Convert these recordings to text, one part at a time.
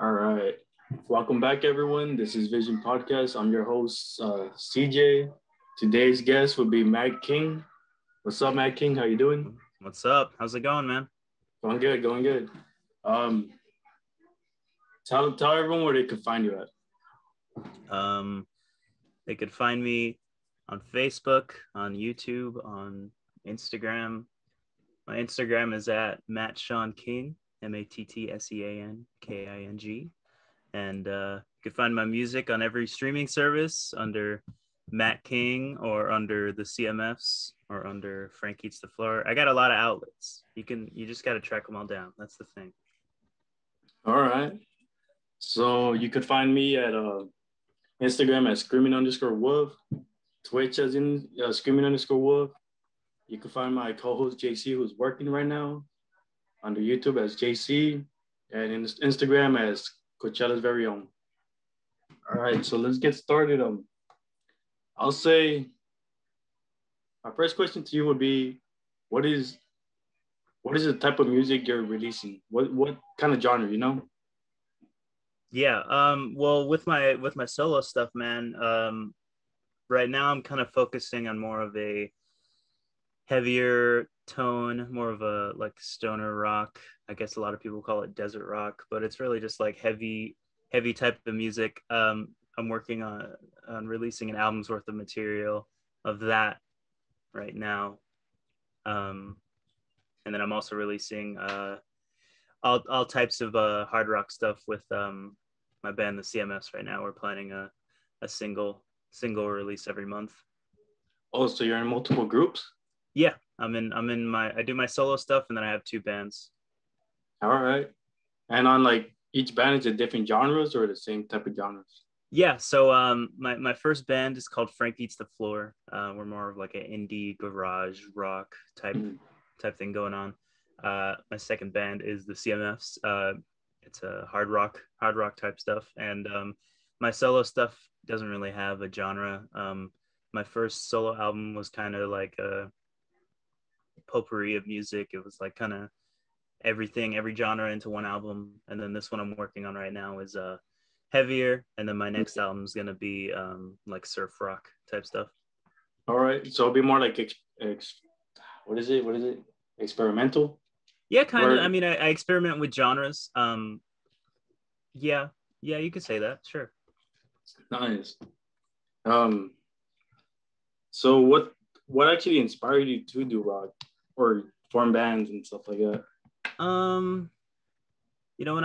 All right. Welcome back, everyone. This is Vision Podcast. I'm your host, CJ. Today's guest will be Matt King. What's up, Matt King? How you doing? What's up? How's it going, man? Going good, going good. Um, tell everyone where they can find you at. They could find me on Facebook, on YouTube, on Instagram. My Instagram is at Matt Sean King, MatTseanKing. And you can find my music on every streaming service under Matt King or under the CMFs or under Frank Eats the Floor. I got a lot of outlets. You just got to track them all down. That's the thing. All right. So you could find me at Instagram at screaming_wolf, Twitch as in screaming_wolf. You can find my co-host Jayy Cee, who's working right now, under YouTube as Jayy Cee, and in Instagram as Coachella's very own. All right, so let's get started. I'll say my first question to you would be, what is the type of music you're releasing? What kind of genre, you know? Yeah. Well, with my solo stuff, man. Right now I'm kind of focusing on more of a heavier tone, more of a like stoner rock. I guess a lot of people call it desert rock, but it's really just like heavy type of music. I'm working on releasing an album's worth of material of that right now. And then I'm also releasing all types of hard rock stuff with my band, the CMS. Right now, we're planning a single release every month. Oh, so you're in multiple groups? Yeah, I do my solo stuff, and then I have two bands. All right. And on like each band, is it different genres or the same type of genres? Yeah, so my first band is called Frank Eats the Floor. We're more of like an indie garage rock type thing going on. My second band is the CMFs. It's a hard rock type stuff, and my solo stuff doesn't really have a genre. My first solo album was kind of like a potpourri of music. It was like kind of every genre into one album, and then this one I'm working on right now is heavier, and then my next album is gonna be like surf rock type stuff. All right, so it'll be more like what is it? Experimental? Yeah, kind of. I mean, I experiment with genres. Yeah, you could say that. Sure. Nice. So what actually inspired you to do rock or form bands and stuff like that? When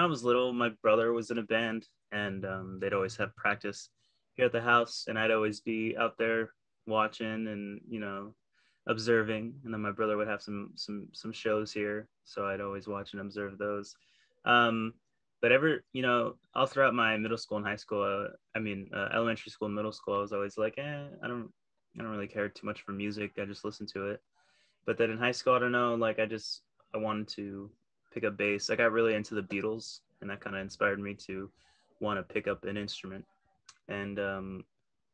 I was little, my brother was in a band, and they'd always have practice here at the house, and I'd always be out there watching and observing. And then my brother would have some shows here, so I'd always watch and observe those. But all throughout my middle school and high school, elementary school and middle school, I was always like, I don't really care too much for music. I just listen to it. But then in high school, I don't know, like I wanted to pick up bass. I got really into the Beatles, and that kind of inspired me to want to pick up an instrument. And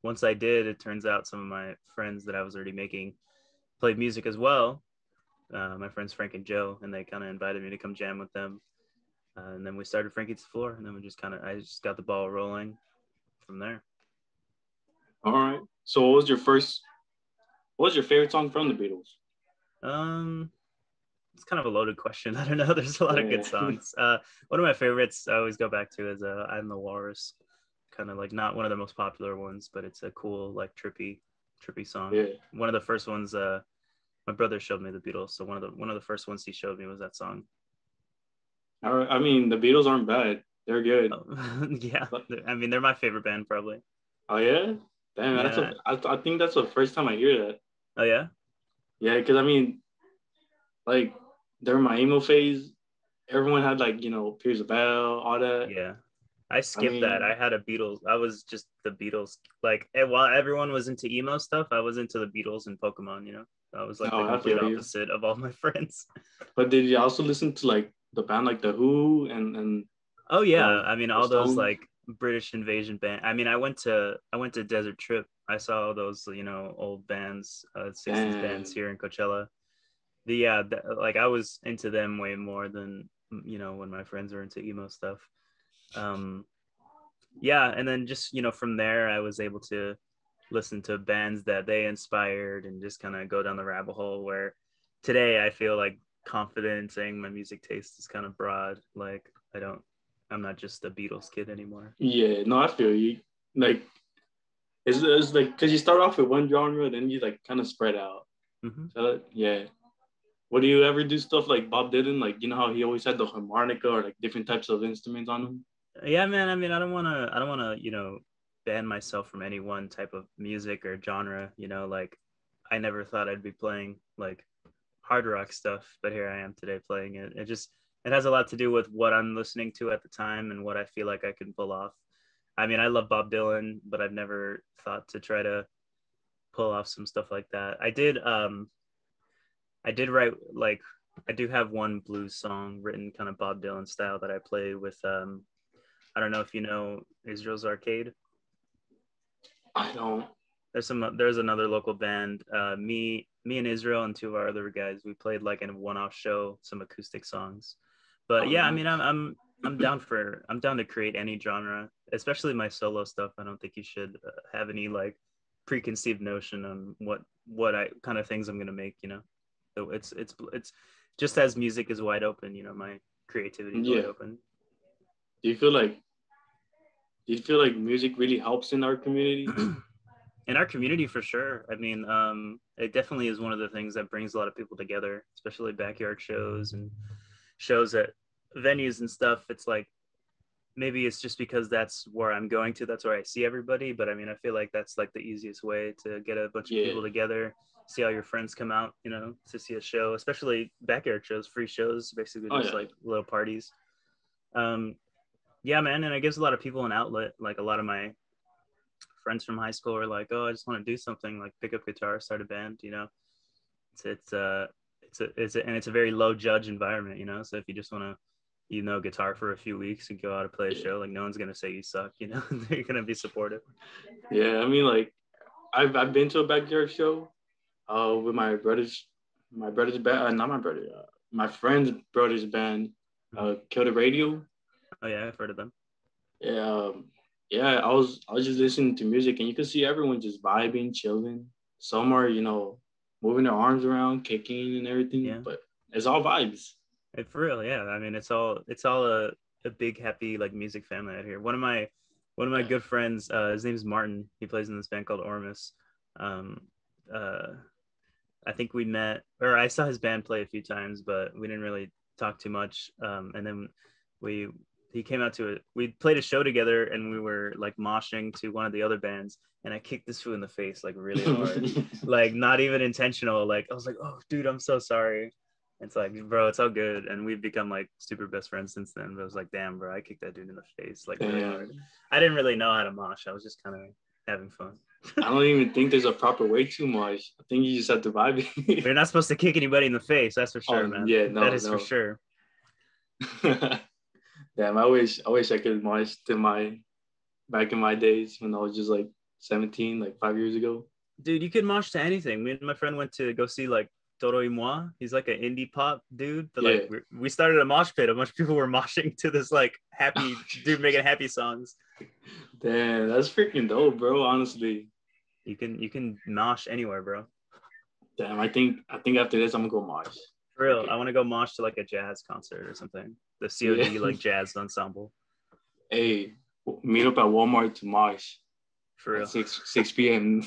once I did, it turns out some of my friends that I was already making played music as well. My friends Frank and Joe, and they kind of invited me to come jam with them. And then we started Frank Eats the Floor, and then I just got the ball rolling from there. All right. So what was your favorite song from the Beatles? It's kind of a loaded question. I don't know. There's a lot of good songs. One of my favorites I always go back to is I'm the Walrus. Kind of like not one of the most popular ones, but it's a cool, like trippy song. Yeah. One of the first ones, my brother showed me the Beatles, so one of the first ones he showed me was that song. All right. I mean, the Beatles aren't bad. They're good. Oh, yeah. I mean, they're my favorite band, probably. Oh yeah. Damn. Yeah. I think that's the first time I hear that. Oh yeah. Yeah, because I mean, like during my emo phase, everyone had like Pierce the Bell, all that. Yeah. I skipped that. I had a Beatles. I was just the Beatles. Like while everyone was into emo stuff, I was into the Beatles and Pokemon. I was like the complete opposite of all my friends. But did you also listen to like the band like the Who and? Oh yeah, I mean all those like British invasion band. I mean, I went to Desert Trip. I saw all those old bands, 60s bands here in Coachella. Like I was into them way more than when my friends were into emo stuff. Yeah, and then just from there I was able to listen to bands that they inspired and just kind of go down the rabbit hole where today I feel like confident in saying my music taste is kind of broad. Like I'm not just a Beatles kid anymore. Yeah, no, I feel you. Like it's like because you start off with one genre, then you like kind of spread out. Mm-hmm. So yeah. What do you ever do stuff like Bob Dylan? Like you know how he always had the harmonica or like different types of instruments on him. Yeah, man. I mean, I don't want to, ban myself from any one type of music or genre. Like I never thought I'd be playing like hard rock stuff, but here I am today playing it. It has a lot to do with what I'm listening to at the time and what I feel like I can pull off. I mean, I love Bob Dylan, but I've never thought to try to pull off some stuff like that. I did write like I do have one blues song written kind of Bob Dylan style that I play with I don't know if you know Israel's Arcade. I don't. There's another local band. Me and Israel and two of our other guys. We played like in a one-off show, some acoustic songs. But Oh, yeah, I mean, nice. I'm down to create any genre, especially my solo stuff. I don't think you should have any like preconceived notion on what I kind of things I'm gonna make. So it's just as music is wide open. My creativity is wide Yeah. open. Do you feel like do you feel like music really helps in our community? In our community for sure. I mean, it definitely is one of the things that brings a lot of people together, especially backyard shows and shows at venues and stuff. It's like maybe it's just because that's where I'm going to, that's where I see everybody, but I mean I feel like that's like the easiest way to get a bunch of Yeah. people together, see all your friends come out, to see a show, especially backyard shows, free shows, basically Oh just yeah. like little parties. um yeah, man, and it gives a lot of people an outlet. Like a lot of my friends from high school are like, oh, I just want to do something, like pick up guitar, start a band. It's and it's a very low judge environment. So if you just want to guitar for a few weeks and go out and play a Yeah. show, like no one's gonna say you suck. They're gonna be supportive. Yeah. I mean, like I've been to a backyard show with my brother's band, not my brother, my friend's brother's band, Mm-hmm. Kill the Radio. Oh yeah, I've heard of them. Yeah, yeah. I was just listening to music, and you could see everyone just vibing, chilling. Some are, moving their arms around, kicking and everything, Yeah, but it's all vibes. for real. Yeah, I mean it's all a big happy like music family out here. One of my Yeah. good friends, his name's Martin. He plays in this band called Ormus. Um, uh, I think we met, or I saw his band play a few times, but we didn't really talk too much. And then we he came out to it. We played a show together, and we were like moshing to one of the other bands, and I kicked this fool in the face like really hard, like not even intentional. Like I was like, "Oh, dude, I'm so sorry." It's like, bro, it's all good, and we've become like super best friends since then. But I was like, damn, bro, I kicked that dude in the face like really hard. Damn. I didn't really know how to mosh. I was just kind of having fun. I don't even think there's a proper way to much. I think you just have to vibe We're it. not supposed to kick anybody in the face. That's for Oh sure, man. yeah, That no, is for no. sure. Damn, I wish I could march to my back in my days when I was just like 17, like 5 years ago. Dude, you could mosh to anything. Me and my friend went to go see like Toro y Moi. He's like an indie pop dude, but like Yeah. we started a mosh pit. A bunch of people were moshing to this like happy dude making happy songs. Damn, that's freaking dope, bro. Honestly. You can mosh anywhere, bro. Damn, I think after this I'm gonna go march. For real, I Okay. want to go mosh to like a jazz concert or something. The Yeah. COD like jazz ensemble. Hey, meet up at Walmart to march For at real, 6 p.m.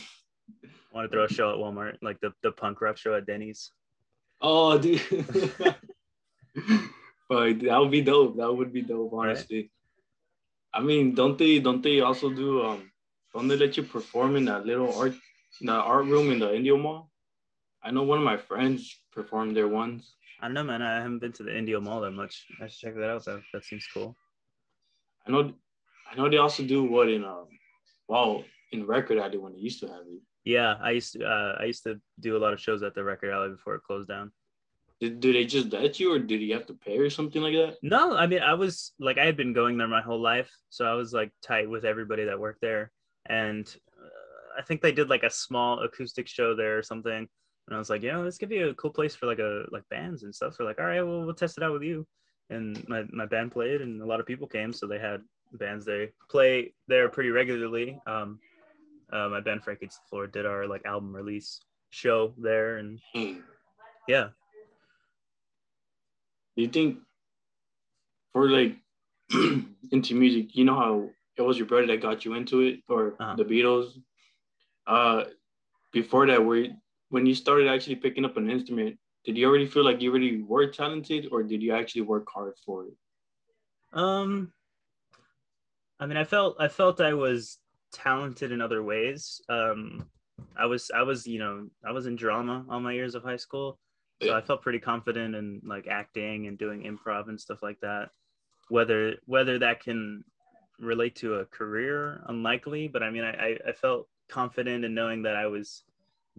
I want to throw a show at Walmart, like the punk rock show at Denny's. Oh, dude. But that would be dope. That would be dope, Right? honestly. I mean, don't they also do don't they let you perform in the art room in the Indio Mall? I know one of my friends performed there once. I don't know, man. I haven't been to the Indio Mall that much. I should check that out. That seems cool. I know they also do what in well in Record Alley when they used to have it. Yeah, I used to do a lot of shows at the record alley before it closed down. Do they just let you or did you have to pay or something like that? No, I mean I was like I had been going there my whole life, so I was like tight with everybody that worked there, and I think they did like a small acoustic show there or something. And I was like, this could be a cool place for like bands and stuff. So like, all right, well, we'll test it out with you. And my band played, and a lot of people came, so they had bands. They play there pretty regularly. My band Frankie to the Floor did our like album release show there, and yeah. Do you think for like into music, you know how it was your brother that got you into it, or the Beatles? Before that, when you started actually picking up an instrument, did you already feel like you already were talented, or did you actually work hard for it? I mean, I felt I was talented in other ways. I was I was in drama all my years of high school, so I felt pretty confident in like acting and doing improv and stuff like that. Whether that can relate to a career, unlikely, but I mean, I felt confident in knowing that I was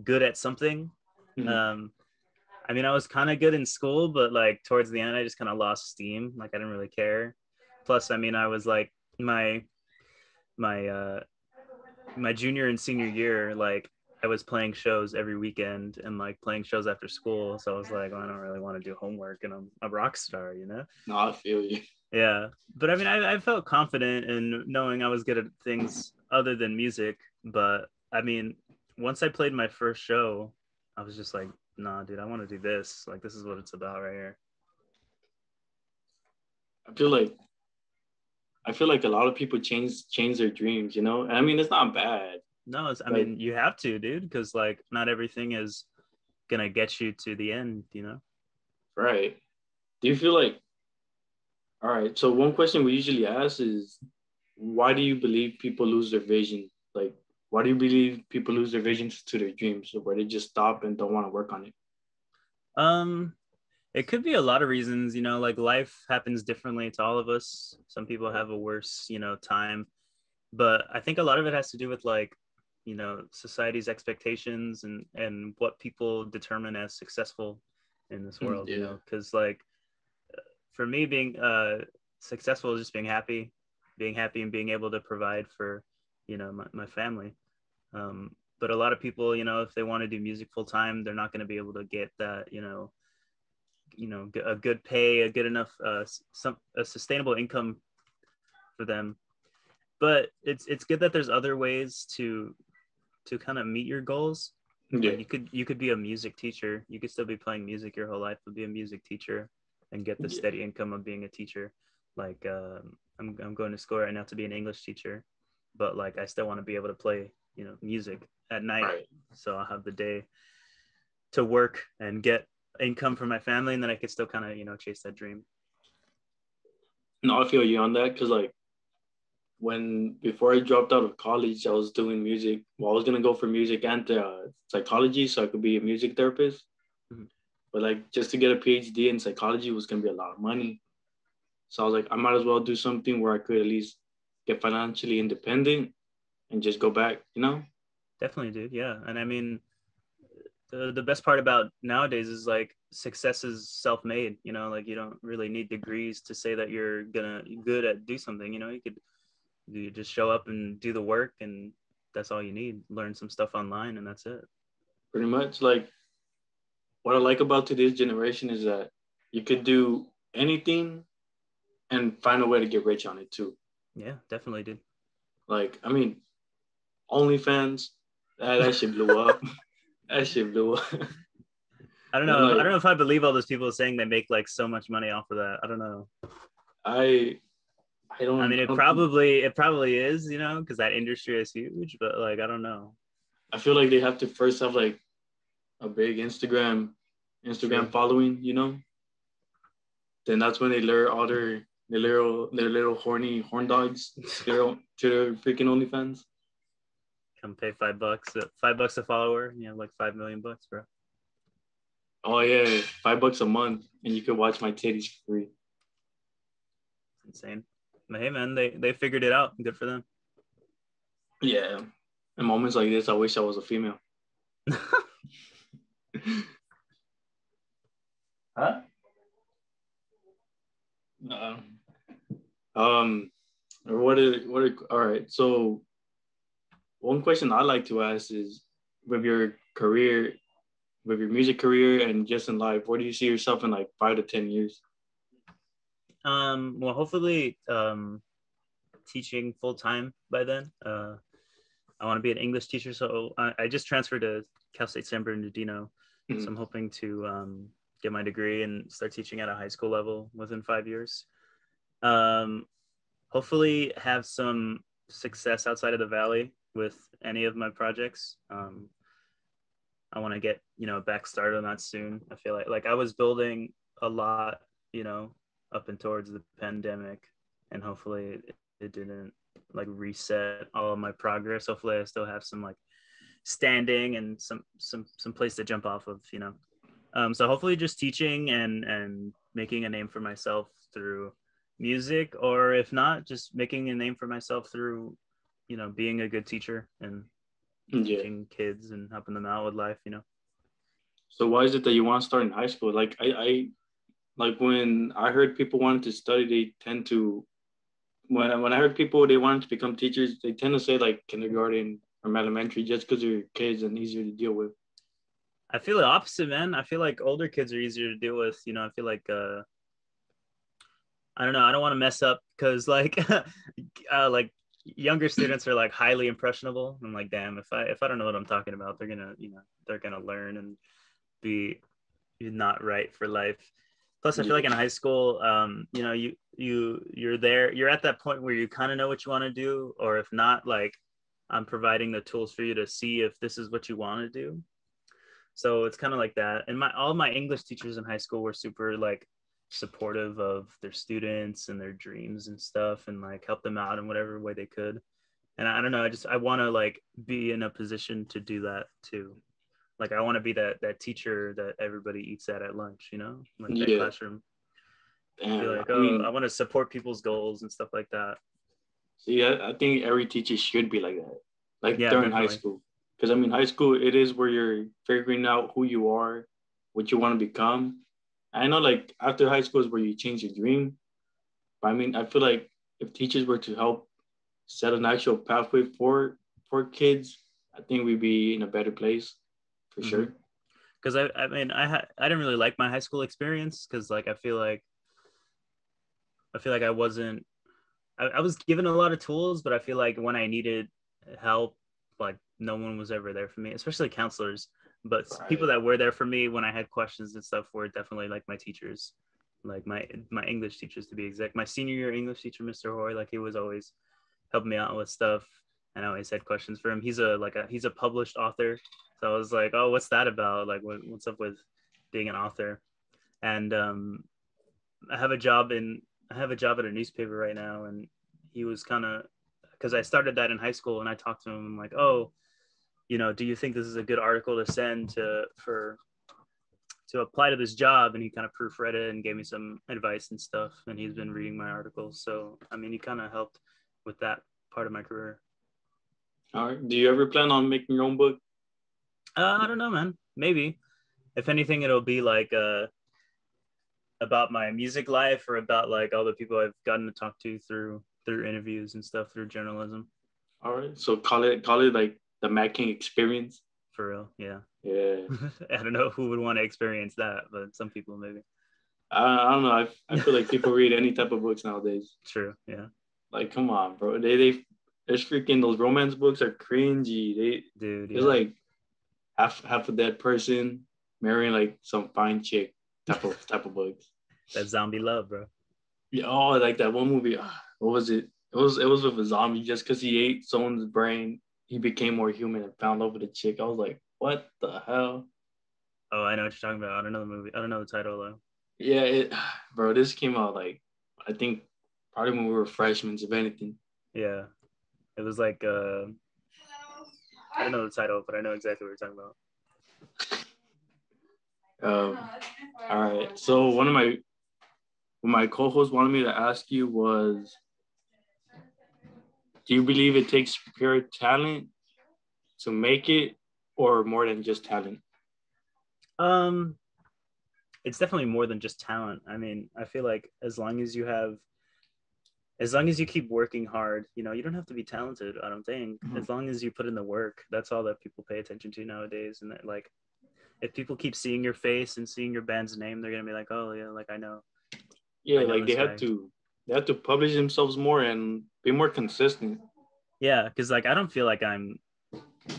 good at something. Mm-hmm. I mean, I was kind of good in school, but like towards the end, I just kind of lost steam. Like I didn't really care. Plus, I mean, I was like my my my junior and senior year, like I was playing shows every weekend and like playing shows after school. So I was like, well, I don't really want to do homework, and I'm a rock star, you know? No, I feel you. Yeah. But I mean, I felt confident in knowing I was good at things other than music. But I mean, once I played my first show, I was just like, nah, dude, I want to do this. Like, this is what it's about right here. I feel like a lot of people change their dreams, you know? I mean, it's not bad. No, I mean, you have to, dude, because like not everything is gonna get you to the end, you know? Right. Do you feel like, all right, so one question we usually ask is, why do you believe people lose their vision? Like, why do you believe people lose their visions to their dreams, or where they just stop and don't want to work on it? It could be a lot of reasons, you know, like life happens differently to all of us. Some people have a worse, time, but I think a lot of it has to do with like, society's expectations and what people determine as successful in this world, because like for me being successful is just being happy and being able to provide for, my family. But a lot of people, if they want to do music full time, they're not going to be able to get that, a good pay, a good enough, a sustainable income for them. But it's good that there's other ways to kind of meet your goals. Yeah. Like you could be a music teacher. You could still be playing music your whole life, but be a music teacher and get the steady income of being a teacher. Like I'm going to school right now to be an English teacher, but like I still want to be able to play, music at night. Right. So I'll have the day to work and get income for my family, and then I could still kind of, chase that dream. No, I feel you on that, because like before I dropped out of college, I was doing music. Well, I was gonna go for music and psychology, so I could be a music therapist. Mm-hmm. But like just to get a PhD in psychology was gonna be a lot of money. So I was like, I might as well do something where I could at least get financially independent and just go back, you know? Definitely, dude. Yeah. And I mean, the best part about nowadays is like success is self-made, like you don't really need degrees to say that you're good at do something, you just show up and do the work, and that's all you need. Learn some stuff online, and that's it. Pretty much. Like what I like about today's generation is that you could do anything and find a way to get rich on it too. Yeah, definitely, dude. Like, I mean, OnlyFans, that shit blew up. That shit blew up. I don't know. Like, I don't know if I believe all those people saying they make like so much money off of that. I don't know. I don't. I mean, it probably is, because that industry is huge. But like, I don't know. I feel like they have to first have like a big Instagram following, Then that's when they lure all their little horny horn dogs to their freaking OnlyFans. Come pay $5, $5 a follower. You have like 5 million bucks, bro. Oh yeah, $5 a month, and you could watch my titties for free. Insane. But hey, man, they figured it out. Good for them. Yeah. In moments like this, I wish I was a female. Huh? All right. So one question I like to ask is, with your music career and just in life, where do you see yourself in like 5 to 10 years? Well, hopefully, teaching full time by then. I want to be an English teacher, so I just transferred to Cal State San Bernardino, so I'm hoping to get my degree and start teaching at a high school level within 5 years. Hopefully have some success outside of the Valley with any of my projects. I want to get, a back start on that soon. I feel like I was building a lot, up and towards the pandemic, and hopefully it didn't like reset all of my progress. Hopefully I still have some like standing and some place to jump off of, so hopefully just teaching and making a name for myself through music, or if not, just making a name for myself through, being a good teacher and teaching kids and helping them out with life, So why is it that you want to start in high school? Like I like when I heard people wanted to study, they tend to when I heard people they wanted to become teachers, they tend to say like kindergarten or elementary just because they're kids and easier to deal with. I feel the opposite, man. I feel like older kids are easier to deal with. I feel like I don't know. I don't want to mess up because like like younger students are like highly impressionable. I'm like, damn, if I don't know what I'm talking about, they're gonna learn and be not right for life. Plus, I feel like in high school, you're at that point where you kind of know what you want to do, or if not, like I'm providing the tools for you to see if this is what you want to do. So it's kind of like that. And all my English teachers in high school were super like supportive of their students and their dreams and stuff, and like help them out in whatever way they could. And I don't know, I want to like be in a position to do that too. Like I want to be that teacher that everybody eats at lunch, like that classroom. Damn, Be like, I want to support people's goals and stuff like that. See, I think every teacher should be like that, like during definitely. high school. Because high school, it is where you're figuring out who you are, what you want to become. I know, like after high school is where you change your dream. But I feel like if teachers were to help set an actual pathway for kids, I think we'd be in a better place for sure. Because I didn't really like my high school experience because like I feel like I wasn't. I was given a lot of tools, but I feel like when I needed help, like no one was ever there for me, especially counselors. But people that were there for me when I had questions and stuff were definitely like my teachers, like my English teachers to be exact. My senior year English teacher, Mr. Hoy, like he was always helping me out with stuff, and I always had questions for him. He's a published author, so I was like, oh, what's that about? Like, what's up with being an author? And I have a job at a newspaper right now, and he was kind of, because I started that in high school, and I talked to him. I'm like, oh, do you think this is a good article to send to apply to this job? And he kind of proofread it and gave me some advice and stuff. And he's been reading my articles, so he kind of helped with that part of my career. All right. Do you ever plan on making your own book? I don't know, man. Maybe. If anything, it'll be like about my music life, or about like all the people I've gotten to talk to through interviews and stuff, through journalism. All right. So call it like the Mac-ing experience. For real, yeah. Yeah. I don't know who would want to experience that, but some people maybe. I don't know. I feel like people read any type of books nowadays. True, yeah. Like, come on, bro. There's freaking those romance books are cringy. There's like half a dead person marrying like some fine chick type of books. That zombie love, bro. Yeah, oh, like that one movie. What was it? It was with a zombie. Just because he ate someone's brain, he became more human and found love with a chick. I was like, what the hell? Oh, I know what you're talking about. I don't know the movie. I don't know the title though. Yeah, bro. This came out like I think probably when we were freshmen, if anything. Yeah, it was like I don't know the title, but I know exactly what you're talking about. All right. So what my co-hosts wanted me to ask you was, do you believe it takes pure talent to make it, or more than just talent? It's definitely more than just talent. I feel like as long as you keep working hard, you don't have to be talented, I don't think. As long as you put in the work, that's all that people pay attention to nowadays. And that, like, if people keep seeing your face and seeing your band's name, they're gonna be like, oh yeah, like I know. Yeah, like they have to they have to publish themselves more and be more consistent. Yeah, because like I don't feel like I'm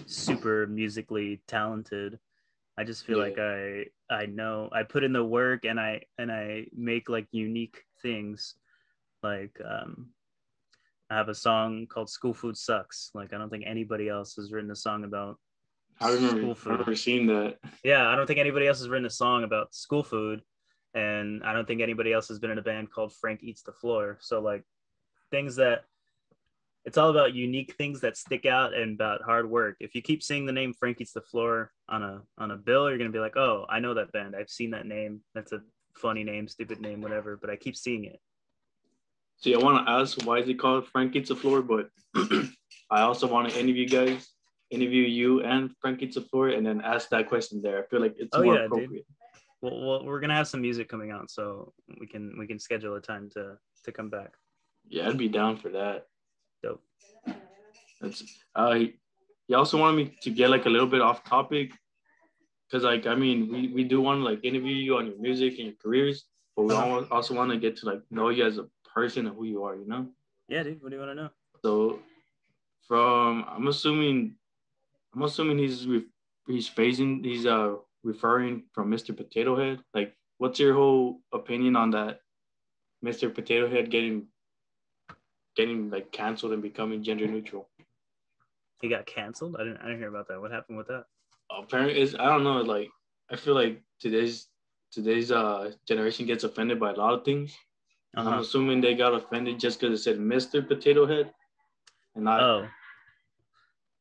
super musically talented. I just feel Yeah. like I know I put in the work and I make like unique things. Like I have a song called School Food Sucks. Like I don't think anybody else has written a song about school I food. remember seeing that. Yeah, I don't think anybody else has written a song about school food. And I don't think anybody else has been in a band called Frank Eats the Floor. So like things that it's all about unique things that stick out and about hard work. If you keep seeing the name Frank Eats the Floor on a bill, you're gonna be like, oh, I know that band. I've seen that name. That's a funny name, stupid name, whatever. But I keep seeing it. See, I want to ask why is it called Frank Eats the Floor, but I also want to interview you and Frank Eats the Floor, and then ask that question there. I feel like it's Oh more yeah, dude. appropriate. Well, we're gonna have some music coming out, so we can schedule a time to come back. Yeah, I'd be down for that. Dope. That's he also wanted me to get like a little bit off topic because like I mean we do want to like interview you on your music and your careers, but we also want to get to like know you as a person and who you are, you know? Yeah, dude. What do you want to know? So from I'm assuming he's referring from Mr. Potato Head. Like, what's your whole opinion on that Mr. Potato Head getting like canceled and becoming gender neutral? He got canceled. I didn't hear about that. What happened with that? Apparently, I don't know. Like, I feel like today's generation gets offended by a lot of things. And I'm assuming they got offended just because it said Mr. Potato Head and not. Oh,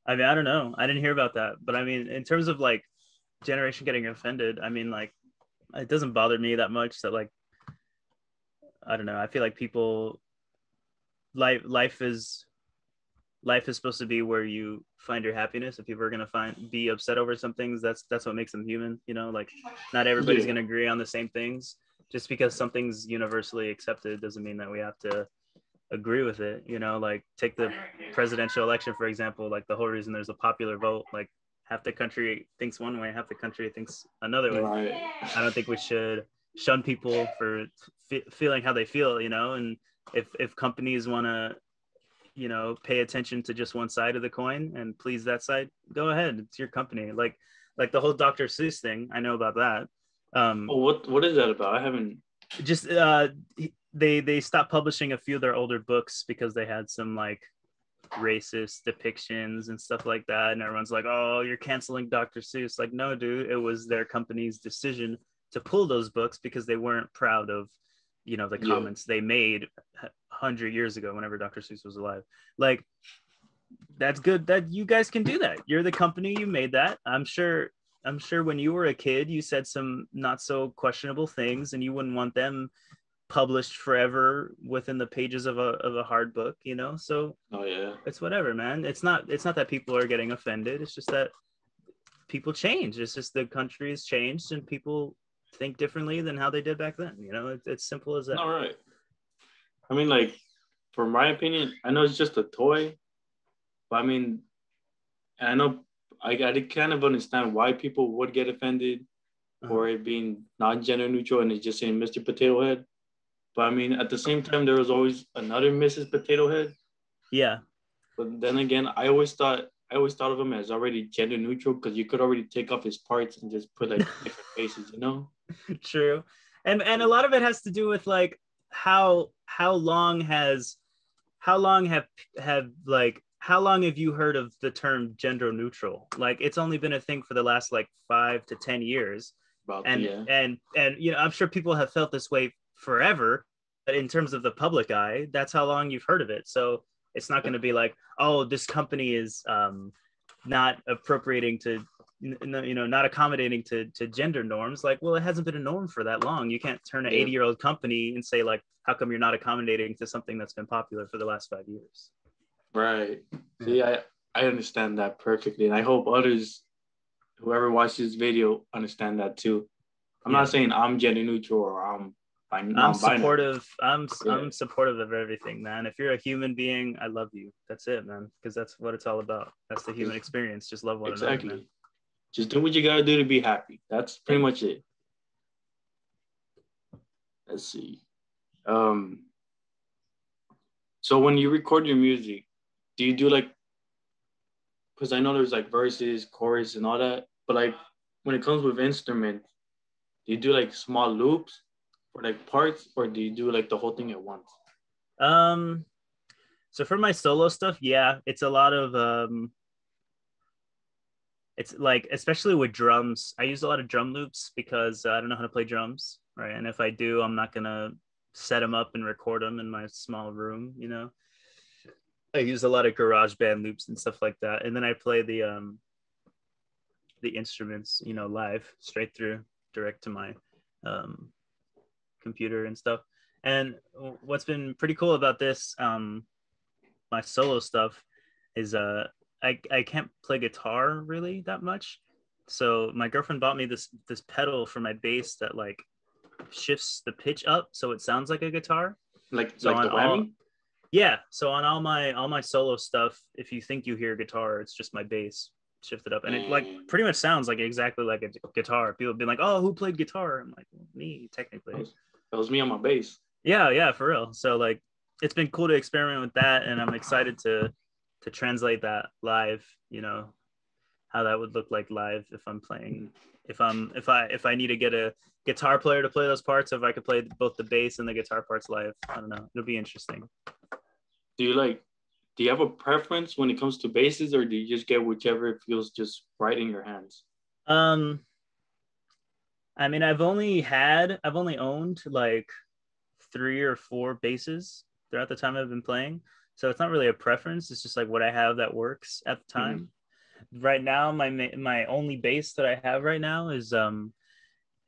I mean, I don't know. I didn't hear about that. But I mean, in terms of like generation getting offended, I mean, like, it doesn't bother me that much that like, I don't know. I feel like people life is supposed to be where you find your happiness. If people are gonna be upset over some things, that's what makes them human. You know, like not everybody's gonna agree on the same things. Just because something's universally accepted doesn't mean that we have to agree with it. You know, like take the presidential election for example. Like the whole reason there's a popular vote, like half the country thinks one way, half the country thinks another way. Right. I don't think we should shun people for feeling how they feel. You know, and if companies want to pay attention to just one side of the coin and please that side, go ahead, it's your company. Like the whole Dr. Seuss thing, I know about that. What is that about? I haven't just they stopped publishing a few of their older books because they had some like racist depictions and stuff like that, and everyone's like, oh, you're canceling Dr. Seuss. Like, no dude, it was their company's decision to pull those books because they weren't proud of the comments they made 100 years ago whenever Dr. Seuss was alive. Like, that's good that you guys can do that. You're the company, you made that. I'm sure when you were a kid you said some not so questionable things and you wouldn't want them published forever within the pages of a hard book, so it's whatever, man. It's not that people are getting offended, it's just that people change. It's just the country has changed and people think differently than how they did back then. It's simple as that. All right. I mean, like, for my opinion, I know it's just a toy, but I mean, I know I kind of understand why people would get offended for it being non-gender neutral and it's just saying Mr. Potato Head. But I mean, at the same time, there was always another Mrs. Potato Head. Yeah. But then again, I always thought of him as already gender neutral because you could already take off his parts and just put like different faces, True. And a lot of it has to do with like how long have you heard of the term gender neutral? Like, it's only been a thing for the last like 5 to 10 years. And I'm sure people have felt this way forever, but in terms of the public eye, that's how long you've heard of it. So it's not going to be like, oh, this company is not appropriating to not accommodating to gender norms. Like, well, it hasn't been a norm for that long. You can't turn an 80-year-old company and say like, how come you're not accommodating to something that's been popular for the last 5 years? Right. See, I understand that perfectly, and I hope others, whoever watches this video, understand that too. I'm not saying I'm gender neutral or I'm supportive. I'm supportive of everything, man. If you're a human being, I love you. That's it, man. Because that's what it's all about. That's the human experience. Just love one another, man. Just do what you gotta do to be happy. That's pretty much it. Let's see. So when you record your music, do you do like, because I know there's like verses, chorus, and all that, but like when it comes with instruments, do you do like small loops for like parts, or do you do like the whole thing at once? Um, so for my solo stuff, yeah, it's a lot of it's like especially with drums, I use a lot of drum loops because I don't know how to play drums, right? And if I do, I'm not gonna set them up and record them in my small room, you know. I use a lot of garage band loops and stuff like that, and then I play the instruments, you know, live straight through direct to my um computer and stuff. And what's been pretty cool about this my solo stuff is I can't play guitar really that much. So my girlfriend bought me this pedal for my bass that like shifts the pitch up so it sounds like a guitar. So Like on the all whammy? yeah, so on all my solo stuff, if you think you hear guitar, it's just my bass shifted up, and it like And pretty much sounds like exactly like a guitar. People have been like, "Oh, who played guitar?" I'm like, well, "Me, technically." that was me on my bass. Yeah, yeah, for real. So like, it's been cool to experiment with that, and I'm excited to translate that live. You know how that would look like live if I'm playing. If I need to get a guitar player to play those parts, if I could play both the bass and the guitar parts live, I don't know. It'll be interesting. Do you like? Do you have a preference when it comes to basses, or do you just get whichever feels just right in your hands? Um, I mean, I've only owned like 3 or 4 basses throughout the time I've been playing. So it's not really a preference. It's just like what I have that works at the Mm-hmm. time. Right now, my only bass that I have right now is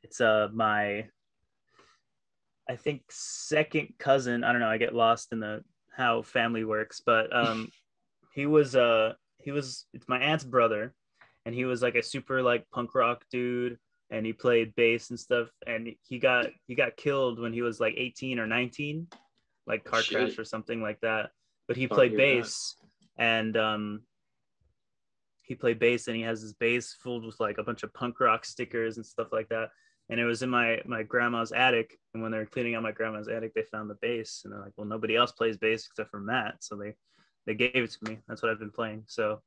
it's my I think second cousin. I don't know. I get lost in the how family works, but he was it's my aunt's brother, and he was like a super like punk rock dude, and he played bass and stuff, and he got killed when he was like 18 or 19, like car crash Shit. or something like that. But Sorry to hear that. and he played bass, and he has this bass filled with like a bunch of punk rock stickers and stuff like that. And it was in my grandma's attic. And when they were cleaning out my grandma's attic, they found the bass, and they're like, "Well, nobody else plays bass except for Matt," so they gave it to me. That's what I've been playing. So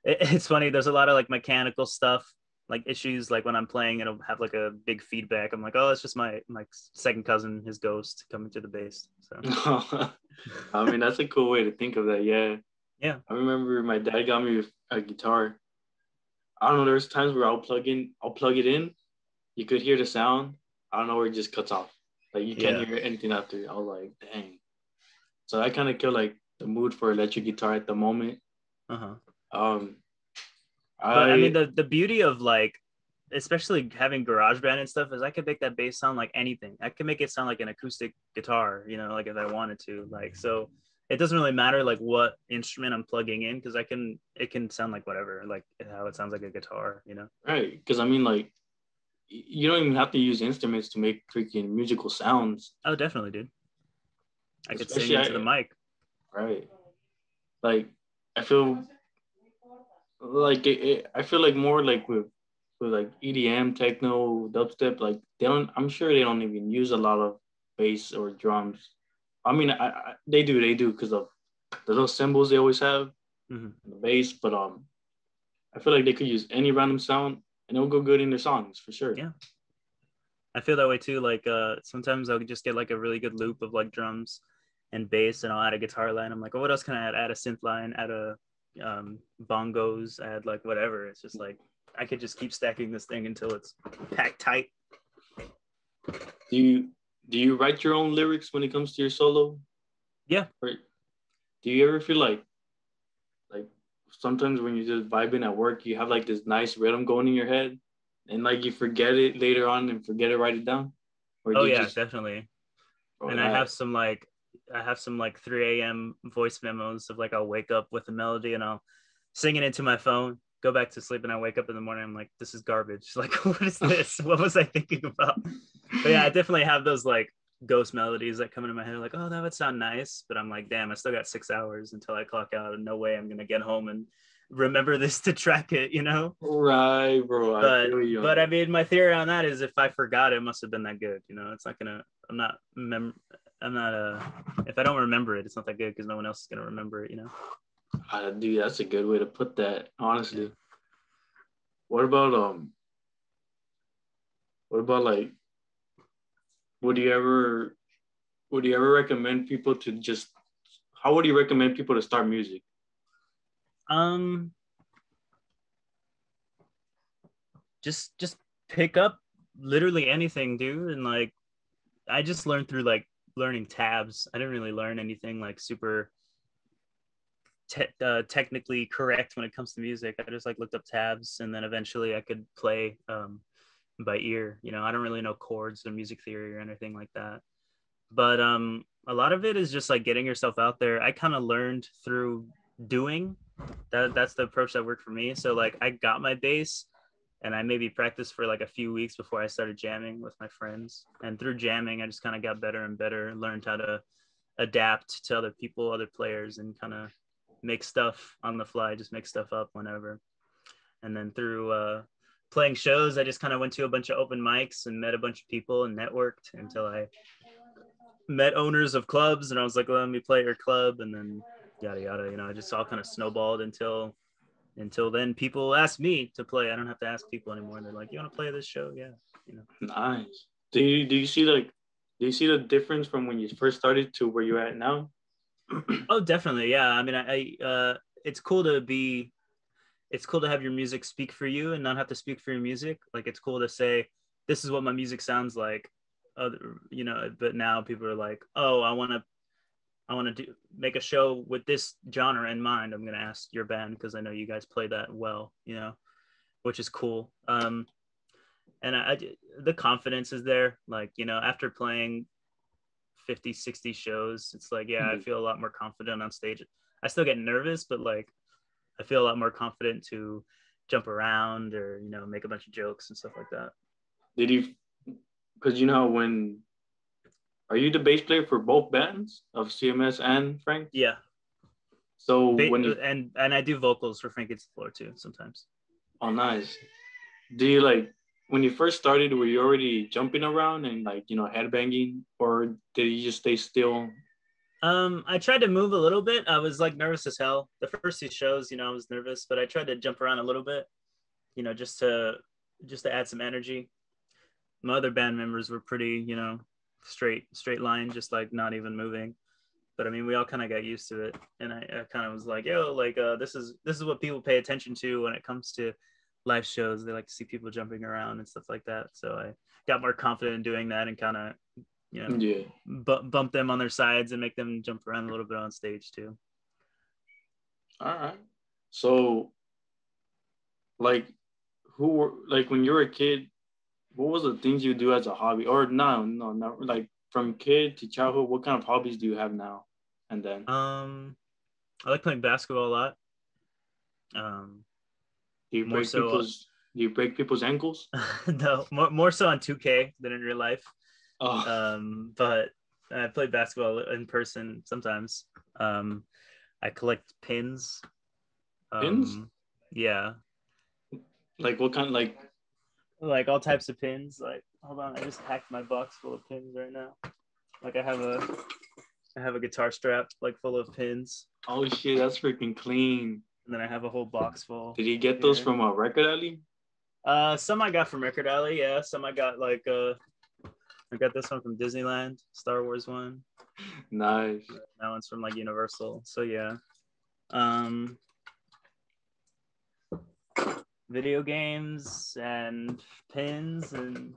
it's funny. There's a lot of like mechanical stuff, like issues. Like when I'm playing, it'll have like a big feedback. I'm like, "Oh, it's just my second cousin, his ghost, coming to the bass." So I mean, that's a cool way to think of that. Yeah. yeah, I remember my dad got me a guitar. I don't know. There's times where I'll plug it in. You could hear the sound. I don't know where it just cuts off. Like you can't yeah, hear anything after. I was like, dang. So I kind of killed like the mood for electric guitar at the moment. uh-huh. Um, But I mean, I the beauty of like, especially having GarageBand and stuff, is I could make that bass sound like anything. I can make it sound like an acoustic guitar, you know, like if I wanted to. Like, so it doesn't really matter like what instrument I'm plugging in, because it can sound like whatever, like how it sounds like a guitar, you know. right, because I mean, like you don't even have to use instruments to make freaking musical sounds. Oh, definitely, dude. I could sing Especially into the mic. right, like I feel like I feel like more like with like EDM, techno, dubstep, like they don't. I'm sure they don't even use a lot of bass or drums. I mean, they do because of the little cymbals they always have, Mm-hmm. the bass. But I feel like they could use any random sound and it'll go good in their songs for sure. Yeah, I feel that way too. Like sometimes I'll just get like a really good loop of like drums and bass, and I'll add a guitar line. I'm like, oh, what else can I add? Add a synth line, add a bongos, add like whatever. It's just like I could just keep stacking this thing until it's packed tight. Do you do you write your own lyrics when it comes to your solo? Yeah. Or do you ever feel like sometimes when you're just vibing at work, you have like this nice rhythm going in your head, and like you forget it later on and forget to write it down, or do Oh you yeah, just definitely. throw And that? I have some like 3 a.m. voice memos of like I'll wake up with a melody and I'll sing it into my phone, go back to sleep, and I wake up in the morning. I'm like, this is garbage. Like, what is this? What was I thinking about? But yeah, I definitely have those like ghost melodies that come into my head, like, oh, that would sound nice. But I'm like, damn, I still got 6 hours until I clock out, and no way I'm gonna get home and remember this to track it, you know. Right, bro. I feel you on But I that. mean, my theory on that is if I forgot, it must have been that good, you know. It's not gonna. I'm not I'm not if I don't remember it, it's not that good because no one else is gonna remember it, Dude, that's a good way to put that. Honestly, what about what about like, would you ever would you ever recommend people to just? How would you recommend people to start music? Um, just pick up literally anything, dude, and like I just learned through like learning tabs. I didn't really learn anything like super technically correct when it comes to music. I just like looked up tabs, and then eventually I could play by ear. I don't really know chords or music theory or anything like that. But a lot of it is just like getting yourself out there. I kind of learned through doing. That's the approach that worked for me. So like I got my bass and I maybe practiced for like a few weeks before I started jamming with my friends. And through jamming, I just kind of got better and better, learned how to adapt to other people, other players, and kind of make stuff on the fly, just make stuff up whenever. And then through playing shows, I just kind of went to a bunch of open mics and met a bunch of people and networked until I met owners of clubs, and I was like, let me play your club, and then yada yada. I just all kind of snowballed until then people ask me to play. I don't have to ask people anymore. They're like, you want to play this show? Yeah. Nice. Do you see the difference from when you first started to where you're at now? Oh, definitely. Yeah. I mean, it's cool to have your music speak for you and not have to speak for your music. Like, it's cool to say, this is what my music sounds like. But now people are like, oh, I want to make a show with this genre in mind. I'm going to ask your band because I know you guys play that well, which is cool. And the confidence is there. Like, after playing 50, 60 shows, it's like, yeah, I feel a lot more confident on stage. I still get nervous, but like, I feel a lot more confident to jump around or, make a bunch of jokes and stuff like that. Did you, because when, are you the bass player for both bands of CMS and Frank? Yeah. So when you, and I do vocals for Frank Gets the Floor too sometimes. oh, nice. Do you like, when you first started, were you already jumping around and like, headbanging, or did you just stay still? I tried to move a little bit. I was like nervous as hell. The first two shows, I was nervous, but I tried to jump around a little bit, just to add some energy. My other band members were pretty, straight line, just like not even moving. But I mean, we all kind of got used to it, and I kind of was like, yo, like this is what people pay attention to when it comes to live shows. They like to see people jumping around and stuff like that. So I got more confident in doing that and kind of, Yeah. bump them on their sides and make them jump around a little bit on stage too. All right. So, like, when you were a kid, what was the things you do as a hobby? Or no, not like from kid to childhood. What kind of hobbies do you have now? And then, I like playing basketball a lot. do you More break so, people's ankles? no, more so on 2K than in real life. Oh, But I play basketball in person sometimes. I collect pins. pins? Yeah, Like what kind? like all types of pins. Like, hold on, I just packed my box full of pins right now. Like I have a guitar strap like full of pins. Oh shit, that's freaking clean. And then I have a whole box full. Did you get those from a record alley? Some I got from Record Alley, yeah. Some I got like I got this one from Disneyland, Star Wars one. Nice. That one's from like Universal. So yeah. Video games and pins, and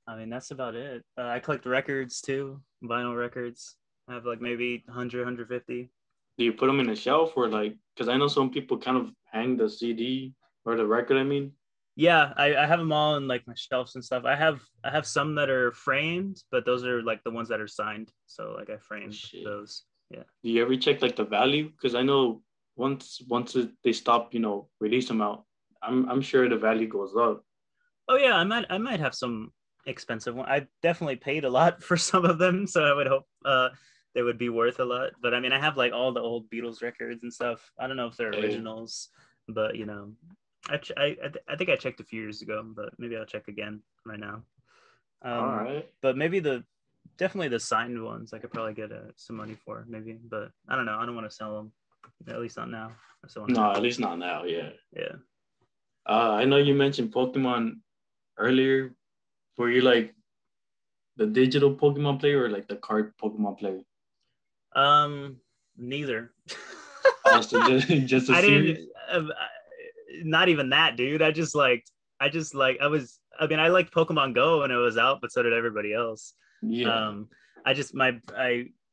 I mean that's about it. I collect records too, vinyl records. I have like maybe 100, 150. Do you put them in a shelf or like? Because I know some people kind of hang the CD or the record. I mean. Yeah, I have them all in like my shelves and stuff. I have some that are framed, but those are like the ones that are signed. So like I framed those. Yeah. Do you ever check like the value? Because I know once they stop, release them out, I'm sure the value goes up. Oh yeah, I might have some expensive one. I definitely paid a lot for some of them, so I would hope they would be worth a lot. But I mean, I have like all the old Beatles records and stuff. I don't know if they're originals, but I think I checked a few years ago, but maybe I'll check again right now. All right. But maybe the definitely the signed ones I could probably get some money for, maybe. But I don't know. I don't want to sell them, at least not now. No, at least not now. Yeah. Yeah. I know you mentioned Pokemon earlier. Were you like the digital Pokemon player or like the card Pokemon player? Neither. Also, just a I series. didn't. Not even that, dude. I liked Pokemon Go when it was out, but so did everybody else. Yeah. I just my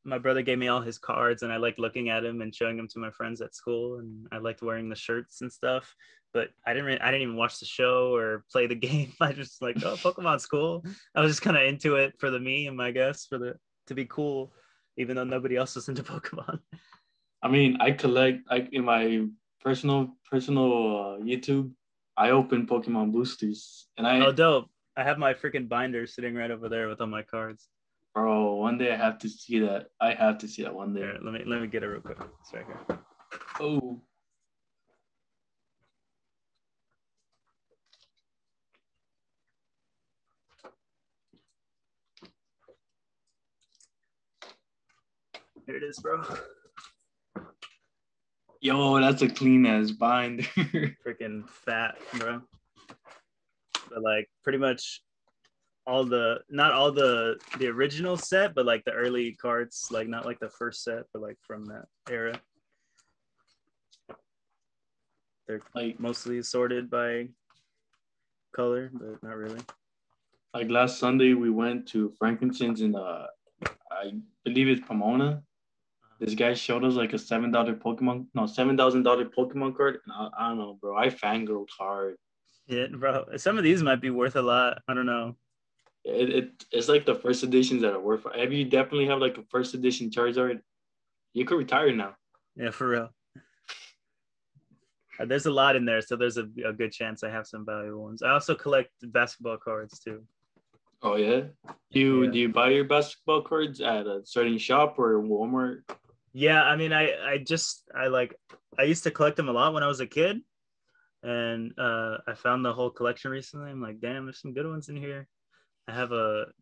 brother gave me all his cards, and I liked looking at them and showing them to my friends at school, and I liked wearing the shirts and stuff. But I didn't even watch the show or play the game. I just like, oh, Pokemon's cool. I was just kind of into it for the meme, I guess, to be cool, even though nobody else was into Pokemon. I mean, I collect like in my personal YouTube. I open Pokemon boosters, and Oh, dope! I have my freaking binder sitting right over there with all my cards. bro, one day I have to see that. I have to see that one day. Here, let me get it real quick. It's right here. Oh. Here it is, bro. Yo, that's a clean ass binder. Freaking fat, bro. But like pretty much not all the original set, but like the early cards, like not like the first set, but like from that era. They're like mostly sorted by color, but not really. Like last Sunday, we went to Frankincense in I believe it's Pomona. This guy showed us like a $7 Pokemon card. And I don't know, bro. I fangirled hard. Yeah, bro. Some of these might be worth a lot. I don't know. It's like the first editions that are worth. If you definitely have like a first edition Charizard, you could retire now. Yeah, for real. There's a lot in there, so there's a good chance I have some valuable ones. I also collect basketball cards too. Oh yeah. Do you buy your basketball cards at a certain shop or Walmart? Yeah, I mean, I used to collect them a lot when I was a kid, and I found the whole collection recently. I'm like, damn, there's some good ones in here. I have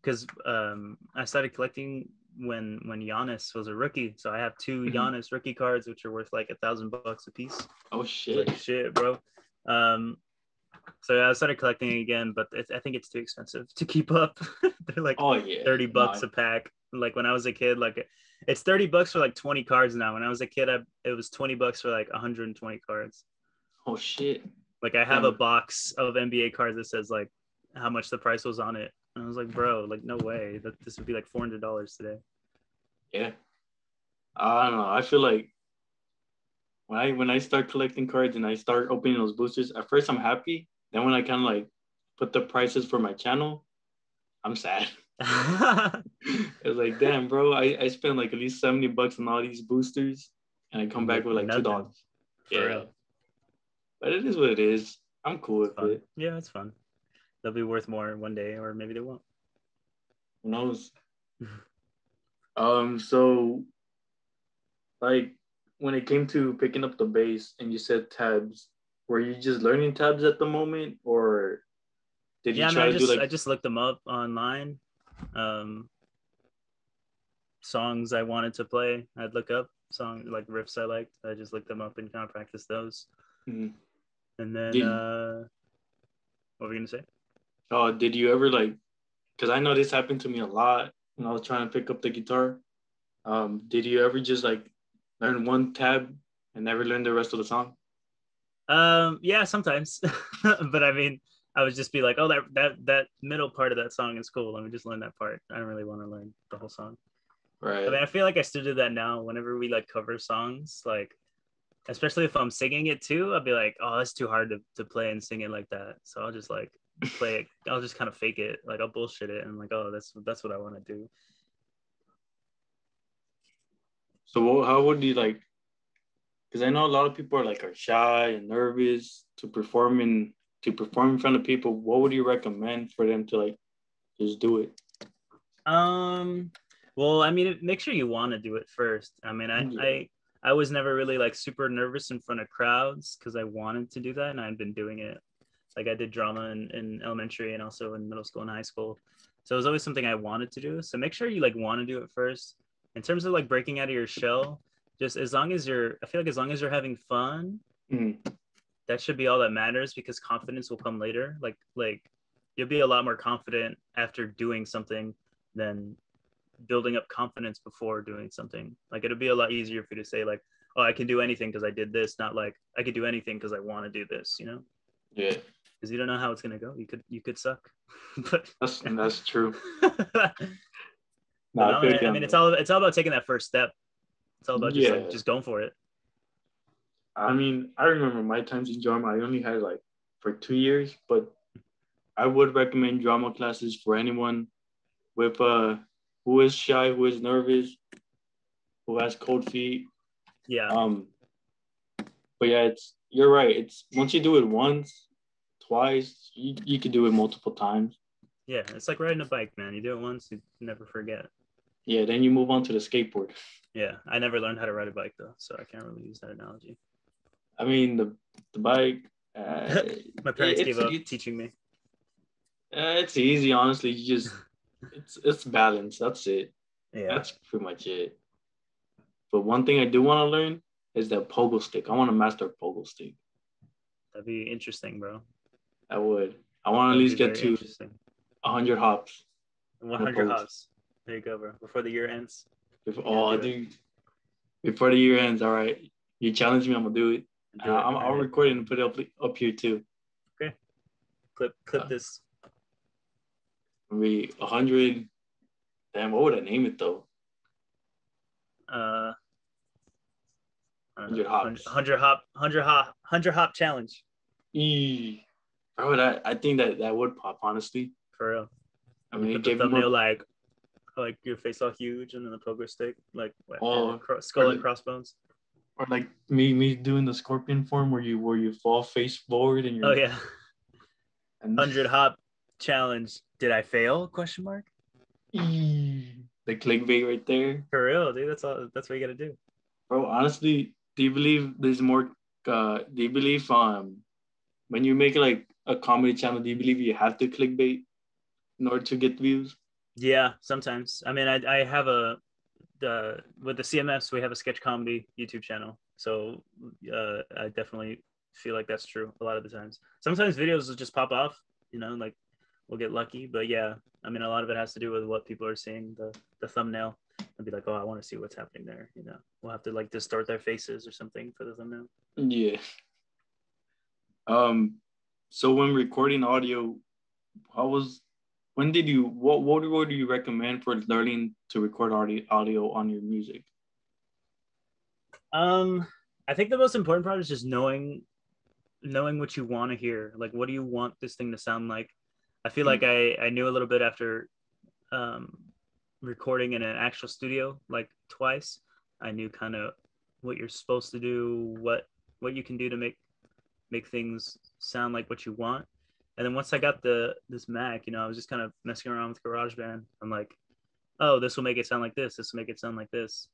because I started collecting when Giannis was a rookie, so I have two Giannis rookie cards, which are worth like $1,000 a piece. Oh shit! Like, shit, bro. So I started collecting again, but I think it's too expensive to keep up. They're like $30 a pack. Like when I was a kid, like it's $30 for like 20 cards now. When I was a kid, it was $20 for like 120 cards. Oh shit! Like I have a box of NBA cards that says like how much the price was on it. And I was like, bro, like no way that this would be like $400 today. Yeah. I don't know. I feel like when I start collecting cards and I start opening those boosters, at first I'm happy. Then when I kind of like put the prices for my channel, I'm sad. It's like, damn, bro, I spent like at least $70 on all these boosters, and I come back with like $2. For real. But it is what it is. I'm cool with it. Yeah, it's fun. They'll be worth more one day, or maybe they won't. Who knows? So like when it came to picking up the bass and you said tabs, were you just learning tabs at the moment, or did you try to do like? I just looked them up online. Songs I wanted to play, I'd look up songs like riffs I liked. I just looked them up and kind of practice those. And then what were you gonna say? Oh, did you ever like? Because I know this happened to me a lot when I was trying to pick up the guitar. Did you ever just like learn one tab and never learn the rest of the song? Yeah, sometimes. But I mean, I would just be like, oh, that middle part of that song is cool. Let me just learn that part. I don't really want to learn the whole song. Right. I mean, I feel like I still do that now whenever we like cover songs, like especially if I'm singing it too, I'll be like, oh, that's too hard to play and sing it like that. So I'll just like play it. I'll just kind of fake it. Like I'll bullshit it and I'm like, oh, that's what I want to do. So how would you like? Because I know a lot of people are shy and nervous to perform in front of people. What would you recommend for them to like just do it? Well, I mean, make sure you want to do it first. I mean, I was never really like super nervous in front of crowds because I wanted to do that, and I'd been doing it. Like I did drama in elementary and also in middle school and high school. So it was always something I wanted to do. So make sure you like want to do it first. In terms of like breaking out of your shell, just as long as I feel like as long as you're having fun, that should be all that matters, because confidence will come later. Like you'll be a lot more confident after doing something than building up confidence before doing something. Like it'll be a lot easier for you to say like, oh, I can do anything because I did this, not like I could do anything because I want to do this, you know? Yeah. Because you don't know how it's gonna go. You could suck. But That's true. but No, no, I feel I mean it's all about taking that first step. It's all about yeah. just going for it. I mean, I remember my times in drama. I only had like for 2 years, but I would recommend drama classes for anyone with who is shy, who is nervous, who has cold feet. Yeah. But yeah, you're right. It's once you do it once, twice, you can do it multiple times. Yeah, it's like riding a bike, man. You do it once, you never forget. Yeah, then you move on to the skateboard. Yeah, I never learned how to ride a bike though, so I can't really use that analogy. I mean, the bike. My parents gave up teaching me. It's easy, honestly. You just it's balance. That's it. Yeah, that's pretty much it. But one thing I do want to learn is that pogo stick. I want to master pogo stick. That'd be interesting, bro. I would. I want to at least get to 100 hops. 100 hops. There you go, bro. Before the year ends. Dude. Before the year ends, all right. You challenge me, I'm gonna do it. I'll record it and put it up here too. Okay. Clip this. Maybe 100. Damn, what would I name it though? 100 hops. 100 hop challenge. Bro, I think that would pop, honestly. For real. I mean, put the thumbnail like your face all huge, and then the pogo stick, like skull and crossbones. Or like me doing the scorpion form where you fall face forward and you're. Oh yeah. 100 hop challenge. Did I fail? Question mark. The clickbait right there. For real, dude. That's what you gotta do. Bro, honestly, do you believe there's more? Do you believe when you make like a comedy channel, do you believe you have to clickbait in order to get views? Yeah, sometimes. I mean, I have with the CMS, we have a sketch comedy YouTube channel. So I definitely feel like that's true a lot of the times. Sometimes videos will just pop off, like we'll get lucky. But yeah, I mean, a lot of it has to do with what people are seeing, the thumbnail. And be like, oh, I want to see what's happening there. We'll have to like distort their faces or something for the thumbnail. Yeah. So when recording audio, what would you recommend for learning to record audio on your music? I think the most important part is just knowing what you want to hear. Like, what do you want this thing to sound like? I feel like I knew a little bit after recording in an actual studio, like twice. I knew kind of what you're supposed to do, what you can do to make things sound like what you want. And then once I got this Mac, I was just kind of messing around with GarageBand. I'm like, oh, this will make it sound like this. This will make it sound like this.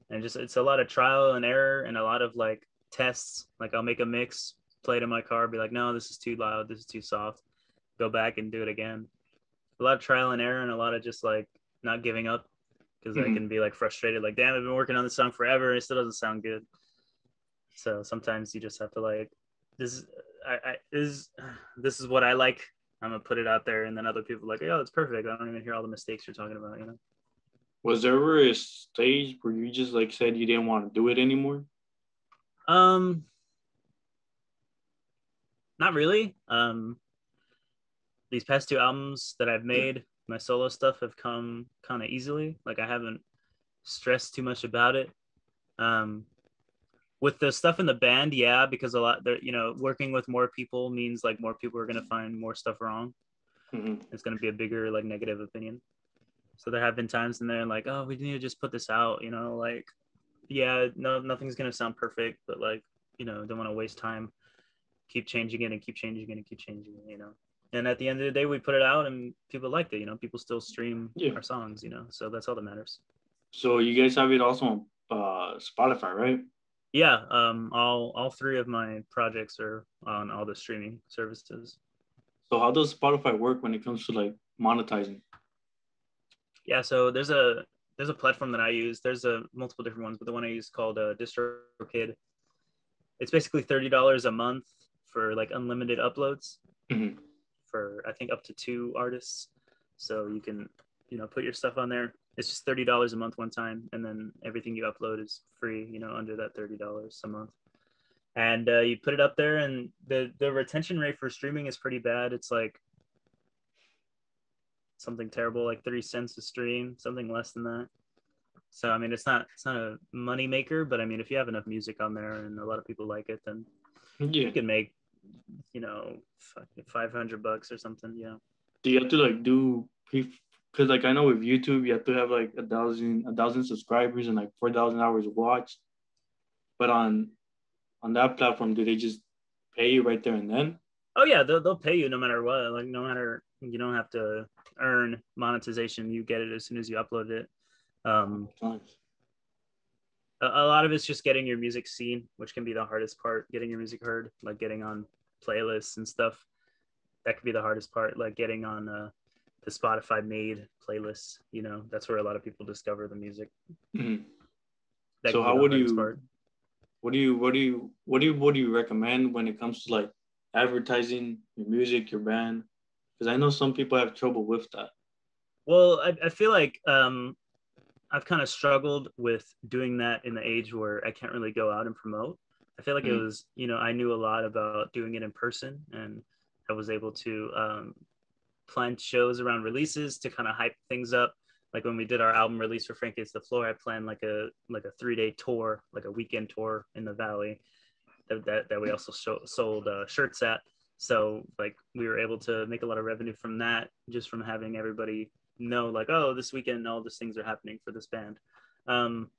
And it's a lot of trial and error and a lot of like tests. Like I'll make a mix, play it in my car, be like, no, this is too loud. This is too soft. Go back and do it again. A lot of trial and error and a lot of just like not giving up, because I can be like frustrated. Like, damn, I've been working on this song forever. And it still doesn't sound good. So sometimes you just have to like, this is what I like. I'm gonna put it out there, and then other people are like, oh, it's perfect. I don't even hear all the mistakes you're talking about. Was there ever a stage where you just like said you didn't want to do it anymore? Not really. These past 2 albums that I've made, my solo stuff have come kind of easily. Like I haven't stressed too much about it. With the stuff in the band, yeah, because a lot, working with more people means like more people are going to find more stuff wrong. Mm-hmm. It's going to be a bigger like negative opinion. So there have been times in there like, oh, we need to just put this out, like, yeah, no, nothing's going to sound perfect, but like, don't want to waste time. Keep changing it and keep changing it and keep changing it, And at the end of the day, we put it out and people liked it, people still stream our songs, so that's all that matters. So you guys have it also on Spotify, right? Yeah, all 3 of my projects are on all the streaming services. So how does Spotify work when it comes to like monetizing? Yeah, so there's a platform that I use. There's a multiple different ones, but the one I use called DistroKid. It's basically $30 a month for like unlimited uploads Mm-hmm. for I think up to 2 artists. So you can, put your stuff on there. It's just $30 a month one time, and then everything you upload is free. Under that $30 a month. And you put it up there, and the retention rate for streaming is pretty bad. It's like something terrible, like 3 cents a stream, something less than that. So I mean, it's not a money maker, but I mean, if you have enough music on there and a lot of people like it, then Yeah. you can make, 500 bucks or something. Yeah. Do you have to like do because like I know with YouTube you have to have like a thousand subscribers and like 4,000 hours watched. But on that platform, do they just pay you right there and then? Oh yeah, they'll pay you no matter what. Like no matter, you don't have to earn monetization. You get it as soon as you upload it. Um, Nice. a lot of it's just getting your music seen, which can be the hardest part. Getting your music heard, like getting on playlists and stuff. That could be the hardest part. Like getting on the Spotify made playlists. That's where a lot of people discover the music. Mm-hmm. That So could be how the would hardest you part. what do you recommend when it comes to like advertising your music, your band? Because I know some people have trouble with that. Well, I feel like I've kind of struggled with doing that in the age where I can't really go out and promote. I feel like it Mm-hmm. was, I knew a lot about doing it in person, and I was able to plan shows around releases to kind of hype things up. Like when we did our album release for Frank Gets the Floor, I planned like a 3-day tour, like a weekend tour in the Valley that we also sold shirts at. So like we were able to make a lot of revenue from that, just from having everybody know like, oh, this weekend all these things are happening for this band. Um,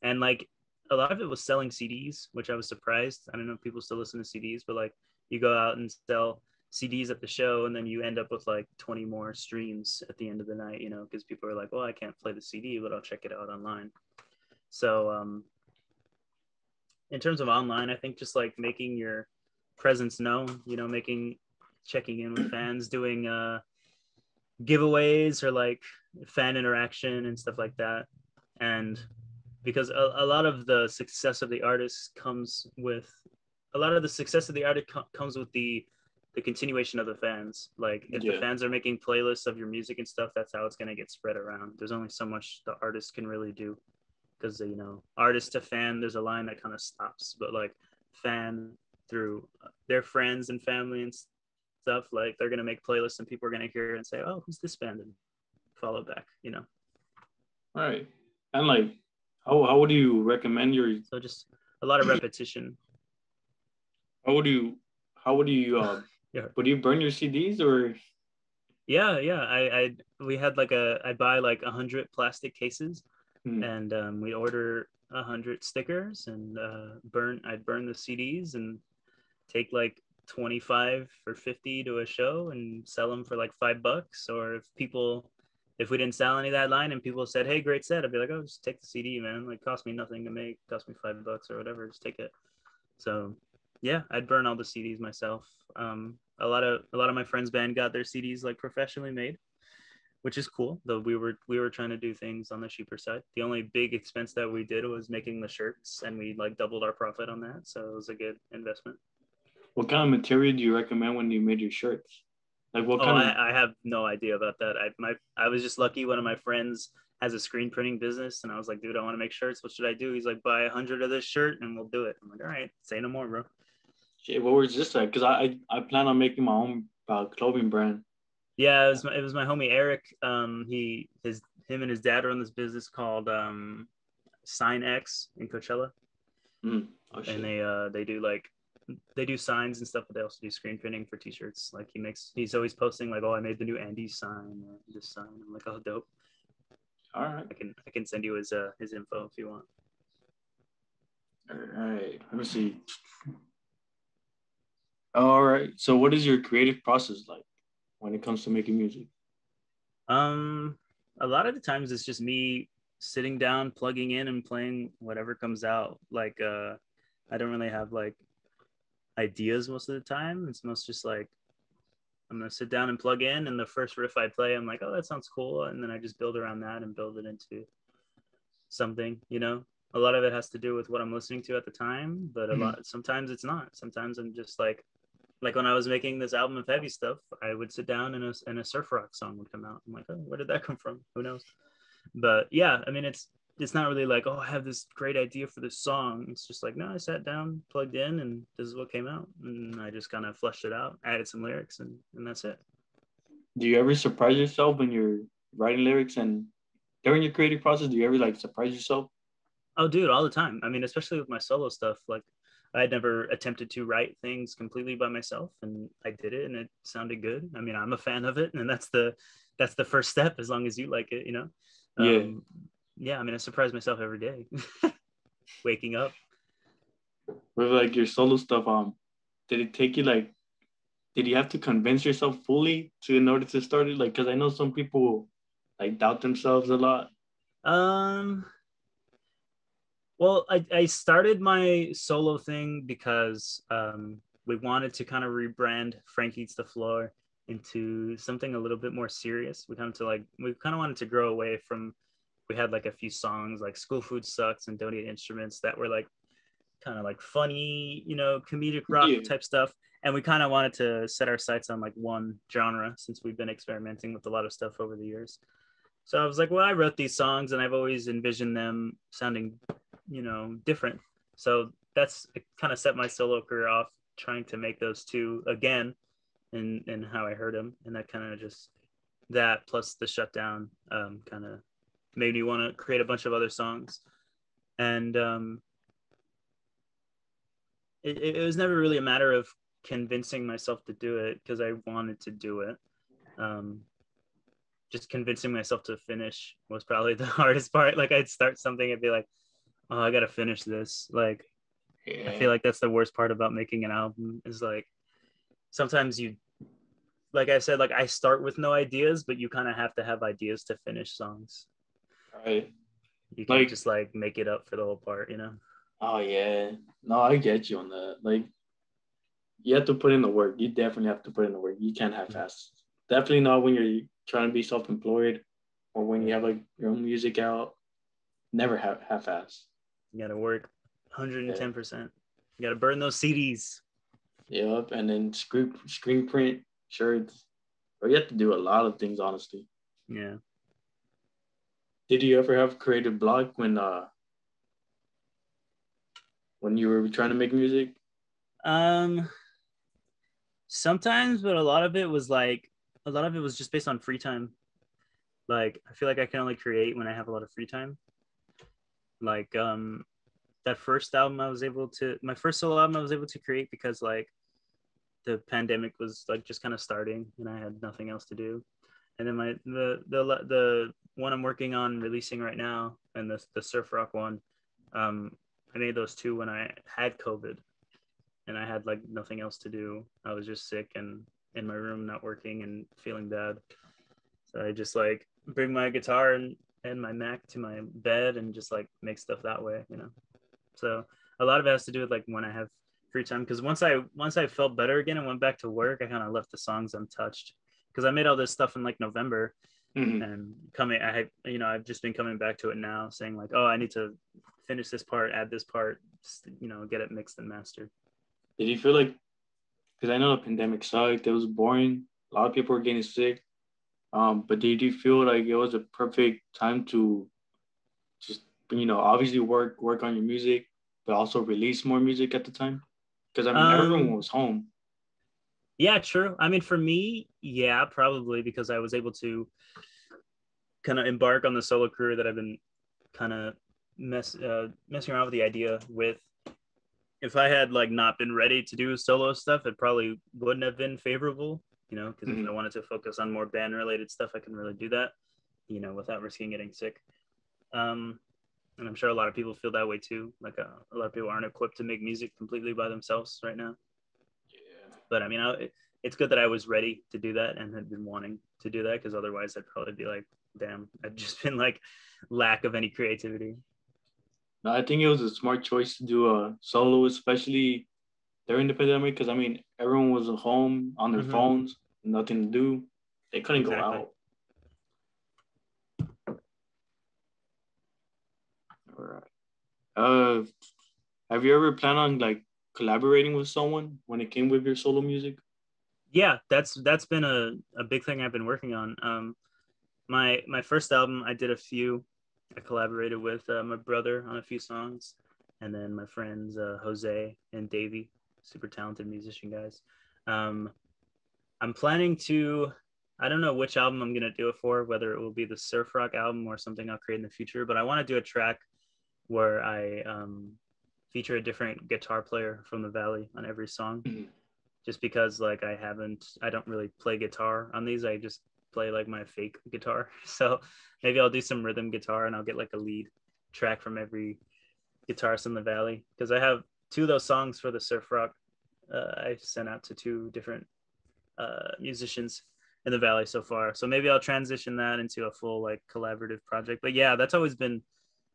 and like a lot of it was selling CDs, which I was surprised. I don't know if people still listen to CDs, but like you go out and sell CDs at the show, and then you end up with like 20 more streams at the end of the night, because people are like, well, I can't play the CD, but I'll check it out online. So in terms of online, I think just like making your presence known, checking in with fans, doing giveaways or like fan interaction and stuff like that. And because a lot of the success of the artist comes with comes with the continuation of the fans. Like if the Yeah. fans are making playlists of your music and stuff, that's how it's going to get spread around. There's only so much the artist can really do, because artist to fan, there's a line that kind of stops, but like fan through their friends and family and stuff, like they're going to make playlists and people are going to hear it and say, oh, who's this band, and follow back. All right. And like, how would you recommend your? So just a lot of repetition. How would you? How would you? Yeah. Would you burn your CDs or? Yeah. We had like I'd buy like 100 plastic cases, Hmm. and we'd order 100 stickers, and I'd burn the CDs and take like 25 or 50 to a show and sell them for like $5. Or if we didn't sell any of that line and people said, hey, great set, I'd be like, oh, just take the CD, man. Like, cost me nothing to make, cost me $5 or whatever, just take it. So yeah, I'd burn all the CDs myself. A lot of my friends' band got their CDs like professionally made, which is cool. Though we were trying to do things on the cheaper side. The only big expense that we did was making the shirts, and we like doubled our profit on that. So it was a good investment. What kind of material do you recommend when you made your shirts? Like what Oh, kind of? I have no idea about that. I was just lucky. One of my friends has a screen printing business, and I was like, dude, I want to make shirts. What should I do? He's like, buy 100 of this shirt, and we'll do it. I'm like, all right, say no more, bro. Shit, what was this like? Because I plan on making my own clothing brand. Yeah, it was my homie Eric. Him and his dad run this business called Sign X in Coachella, Mm. Oh and shit. they do signs and stuff, but they also do screen printing for t-shirts. Like he's always posting like, oh, I made the new Andy sign or this sign. I'm like, oh, dope. All right. I can send you his info if you want. All right. Let me see. All right. So, what is your creative process like when it comes to making music? Um, a lot of the times it's just me sitting down, plugging in, and playing whatever comes out. Like, I don't really have like ideas most of the time. It's most just like I'm gonna sit down and plug in, and the first riff I play, I'm like, oh, that sounds cool, and then I just build around that and build it into something. A lot of it has to do with what I'm listening to at the time, but sometimes it's not. Sometimes I'm just like when I was making this album of heavy stuff, I would sit down and a surf rock song would come out. I'm like, oh, where did that come from? Who knows? But yeah, I mean, it's not really like, oh, I have this great idea for this song. It's just like, no, I sat down, plugged in, and this is what came out. And I just kind of fleshed it out, added some lyrics, and that's it. Do you ever surprise yourself when you're writing lyrics and during your creative process? Do you ever like surprise yourself? Oh, dude, all the time. I mean, especially with my solo stuff, like I had never attempted to write things completely by myself, and I did it, and it sounded good. I mean, I'm a fan of it, and that's the first step. As long as you like it, Yeah. Yeah. I mean, I surprise myself every day, waking up. With like your solo stuff, did it take you like, did you have to convince yourself fully to in order to start it? Like, because I know some people like doubt themselves a lot. Um, well, I started my solo thing because we wanted to kind of rebrand Frank Eats the Floor into something a little bit more serious. We kind of wanted to grow away from. We had like a few songs like School Food Sucks and Don't Eat Instruments that were like kind of like funny, comedic rock Yeah. type stuff. And we kind of wanted to set our sights on like one genre since we've been experimenting with a lot of stuff over the years. So I was like, well, I wrote these songs and I've always envisioned them sounding, different. So that's kind of set my solo career off trying to make those two again and how I heard them. And that kind of just that plus the shutdown kind of made me want to create a bunch of other songs. And it was never really a matter of convincing myself to do it because I wanted to do it. Just convincing myself to finish was probably the hardest part. Like I'd start something and be like, oh, I gotta finish this. Like Yeah. I feel like that's the worst part about making an album is like sometimes you, like I said, like I start with no ideas, but you kind of have to have ideas to finish songs. Right. You can't Like, just like make it up for the whole part. oh yeah. No, I get you on that. Like, you have to put in the work. You definitely have to put in the work. You can't half-ass. Definitely not when you're trying to be self-employed or when you have like your own music out. Never half-ass. You gotta work Yeah. 110%. You gotta burn those CDs. Yep. And then screen print shirts. Or you have to do a lot of things, honestly. Yeah. Did you ever have creative block when you were trying to make music? Sometimes, but a lot of it was just based on free time. Like I feel like I can only create when I have a lot of free time. Like that first album my first solo album I was able to create because like the pandemic was like just kind of starting and I had nothing else to do. And then the one I'm working on releasing right now and the surf rock one, I made those two when I had COVID and I had like nothing else to do. I was just sick and in my room not working and feeling bad. So I just like bring my guitar and my Mac to my bed and just like make stuff that way. So a lot of it has to do with like when I have free time because once I felt better again and went back to work, I kind of left the songs untouched because I made all this stuff in like November. Mm-hmm. And I've just been coming back to it now saying like, oh, I need to finish this part, add this part, get it mixed and mastered. Did you feel like, because I know the pandemic sucked, it was boring, a lot of people were getting sick, but did you feel like it was a perfect time to just, obviously work on your music, but also release more music at the time? Because, I mean, everyone was home. Yeah, true. I mean, for me, yeah, probably because I was able to kind of embark on the solo career that I've been kind of messing around with the idea with. If I had like not been ready to do solo stuff, it probably wouldn't have been favorable, because if I wanted to focus on more band related stuff, I can really do that, without risking getting sick. And I'm sure a lot of people feel that way too. Like a lot of people aren't equipped to make music completely by themselves right now. Yeah. But I mean, it's good that I was ready to do that and had been wanting to do that because otherwise I'd probably be like, damn, I've just been like lack of any creativity. No, I think it was a smart choice to do a solo, especially during the pandemic, because I mean everyone was at home on their phones. nothing to do. They couldn't go Exactly. out. All right. Have you ever planned on like collaborating with someone when it came with your solo music? Yeah, that's been a big thing I've been working on. My first album, I did a few. I collaborated with my brother on a few songs, and then my friends Jose and Davey, super talented musician guys. Um, I'm planning to. I don't know which album I'm gonna do it for, whether it will be the surf rock album or something I'll create in the future. But I want to do a track where I feature a different guitar player from the Valley on every song, Mhm. just because like I don't really play guitar on these. I just play like my fake guitar. So maybe I'll do some rhythm guitar and I'll get like a lead track from every guitarist in the Valley, because I have two of those songs for the surf rock. I sent out to two different musicians in the Valley so far. So maybe I'll transition that into a full like collaborative project. But yeah, that's always been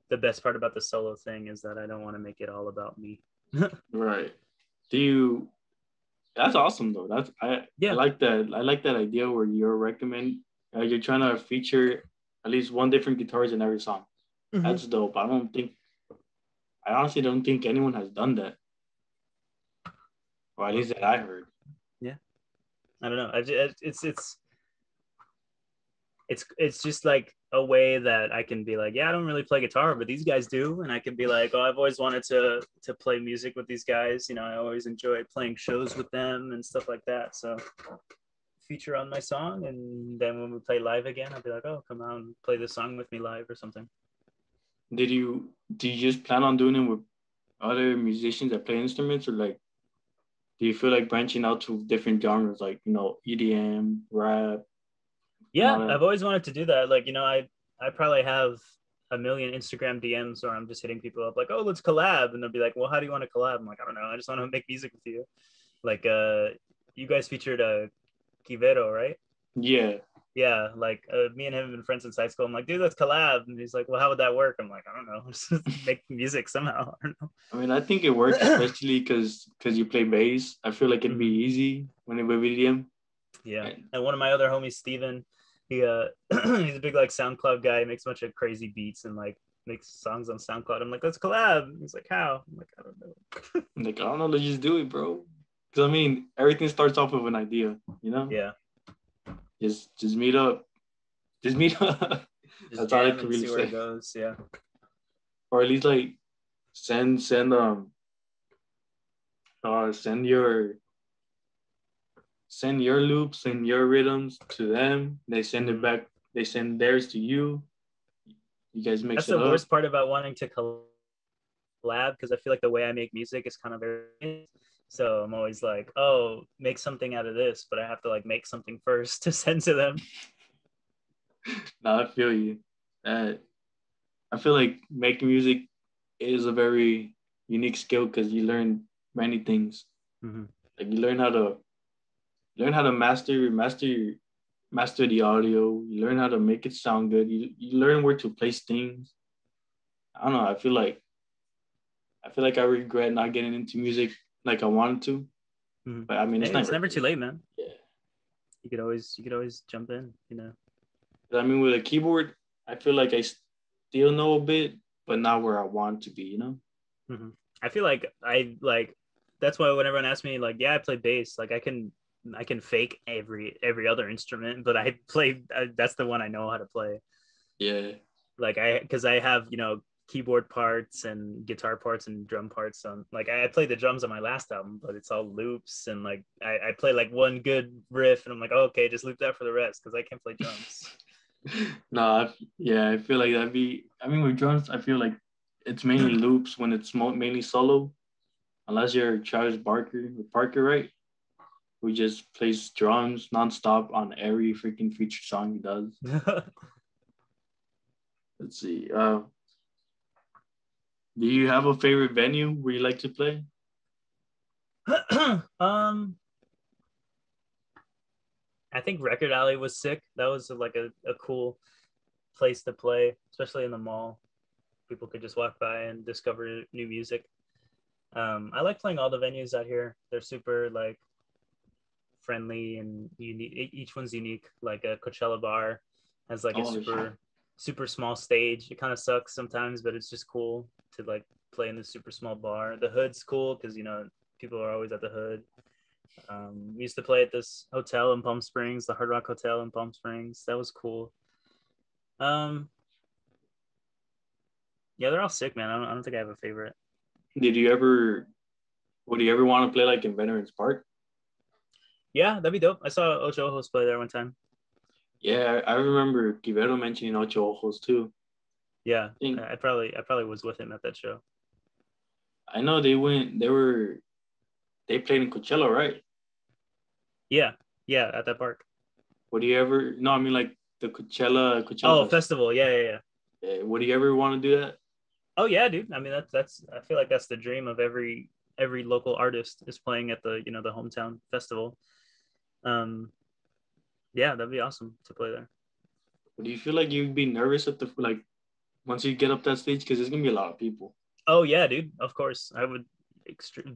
the best part about the solo thing, is that I don't want to make it all about me. Right. Do you? That's awesome though. I Yeah. like that. I like that idea where you're trying to feature at least one different guitarist in every song. Mm-hmm. That's dope. I honestly don't think anyone has done that, or at Well, least that I heard. yeah. I don't know. It's just like a way that I can be like, yeah, I don't really play guitar, but these guys do, and I can be like, oh, I've always wanted to play music with these guys. You know, I always enjoy playing shows with them and stuff like that. So feature on my song, and then when we play live again, I'll be like, oh, come out and play this song with me live or something. Do you just plan on doing it with other musicians that play instruments, or like do you feel like branching out to different genres like EDM, rap, and all Yeah, that? I've always wanted to do that. Like, I probably have a million Instagram DMs where I'm just hitting people up like, oh, let's collab, and they'll be like, well, how do you want to collab? I'm like, I don't know, I just want to make music with you. Like, you guys featured Quivero, right? Yeah, Yeah, like me and him have been friends since high school. I'm like, dude, let's collab. And he's like, well, how would that work? I'm like, I don't know, just make music somehow. I don't I mean I think it works know. especially because you play bass. I feel like it'd Mhm. be easy when it with EDM. Yeah, And and one of my other homies, Steven, he he's a big like SoundCloud guy. He makes a bunch of crazy beats and like makes songs on SoundCloud. I'm like, let's collab. He's like, how? I'm like, I don't know. like I don't know, let's just do it, bro. Because I mean everything starts off with an idea, you know. Yeah, Just meet up. Just meet up. just That's all I jam can and really see where it say. goes. Yeah. Or at least like send your loops and your rhythms to them. They send it Mhm. back. They send theirs to you. You guys That's mix it the up. worst part about wanting to collab, because I feel like the way I make music is kind of very. So I'm always like, oh, make something out of this, but I have to like make something first to send to them. Now I feel you. Uh, I feel like making music is a very unique skill because you learn many things. Mm-hmm. Like you learn how to master the audio. You learn how to make it sound good. You learn where to place things. I don't know. I feel like I regret not getting into music like I wanted to. Mm-hmm. But I mean, it's Hey, it's never never too too late. late, man. Yeah. You could always jump in. But I mean, with a keyboard, I feel like I still know a bit, but not where I want to be. Mm-hmm. I feel like that's why when everyone asks me like, yeah, I play bass, like I can fake every other instrument, but I play that's the one I know how to play. Yeah. Like because I have keyboard parts and guitar parts and drum parts on, like I played the drums on my last album, but it's all loops, and like I play like one good riff and I'm like, oh, okay, just loop that for the rest because I can't play drums. No, yeah, I feel like that'd be. I mean, with drums, I feel like it's mainly loops when it's mainly solo, unless you're Charles Parker, right? Who just plays drums nonstop on every freaking feature song he does. Let's see. Do you have a favorite venue where you like to play? um I think Record Alley was sick. That was like a cool place to play, especially in the mall. People could just walk by and discover new music. I like playing all the venues out here. They're super like friendly and unique. Each one's unique. Like a Coachella bar has like a Oh, shit. super small stage. It kind of sucks sometimes, but it's just cool to like play in the super small bar. The Hood's cool because people are always at the Hood. We used to play at this hotel in Palm Springs, the Hard Rock Hotel in Palm Springs. That was cool. Um, yeah, they're all sick, man. I don't think I have a favorite. Did you ever? Would you ever want to play like in Veterans Park? Yeah, that'd be dope. I saw Ocho Ojos play there one time. Yeah, I remember Quivero mentioning Ocho Ojos too. Yeah, I think I probably was with him at that show. I know they went. They played in Coachella, right? Yeah, yeah, at that park. Would you ever? No, I mean like the Coachella Oh, Festival. festival. Yeah, yeah, yeah. Would you ever want to do that? Oh yeah, dude. I mean, that's. I feel like that's the dream of every local artist is playing at the hometown festival. Um, yeah, that'd be awesome to play there. Do you feel like you'd be nervous at the like once you get up that stage because there's gonna be a lot of people? Oh yeah, dude. Of course, I would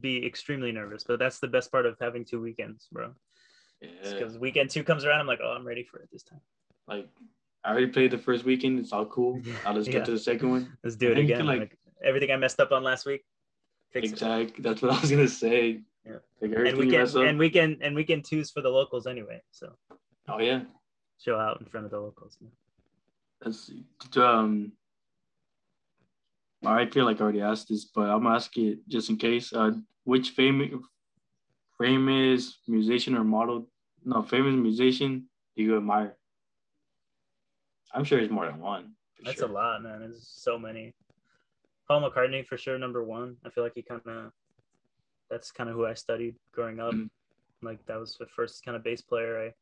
be extremely nervous, but that's the best part of having 2 weekends, bro. Yeah, Because weekend two comes around, I'm like, oh, I'm ready for it this time. like I already played the first weekend. It's all cool. Now let's get Yeah, to the second one, let's do and it then you can again. like Like everything I messed up on last week, fix it. exact. That's what I was gonna say. Yeah, Like and everything you mess up. weekend two's for the locals anyway, so Oh yeah, show out in front of the locals. that's um. I feel like I already asked this, but I'm gonna ask it just in case. Which famous musician or model? No, famous musician do you admire? I'm sure it's more than one for That's a sure. lot, man. There's so many. Paul McCartney for sure, number one. I feel like that's kind of who I studied growing up. Mm. Like that was the first kind of bass player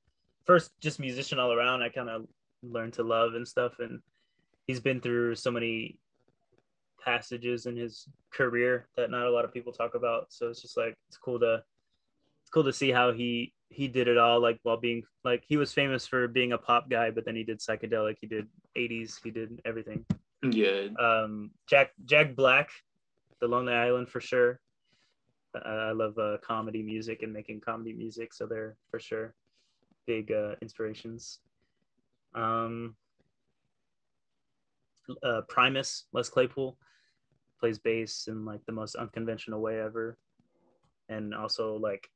first just musician all around. I kind of learned to love and stuff, and he's been through so many passages in his career that not a lot of people talk about. So it's just like it's cool to see how he did it all, like while being like he was famous for being a pop guy, but then he did psychedelic, he did 80s, he did everything. Yeah, Jack Black, The Lonely Island for sure. I love comedy music and making comedy music, so they're for sure big inspirations. Um, Primus, Les Claypool, plays bass in like the most unconventional way ever, and also like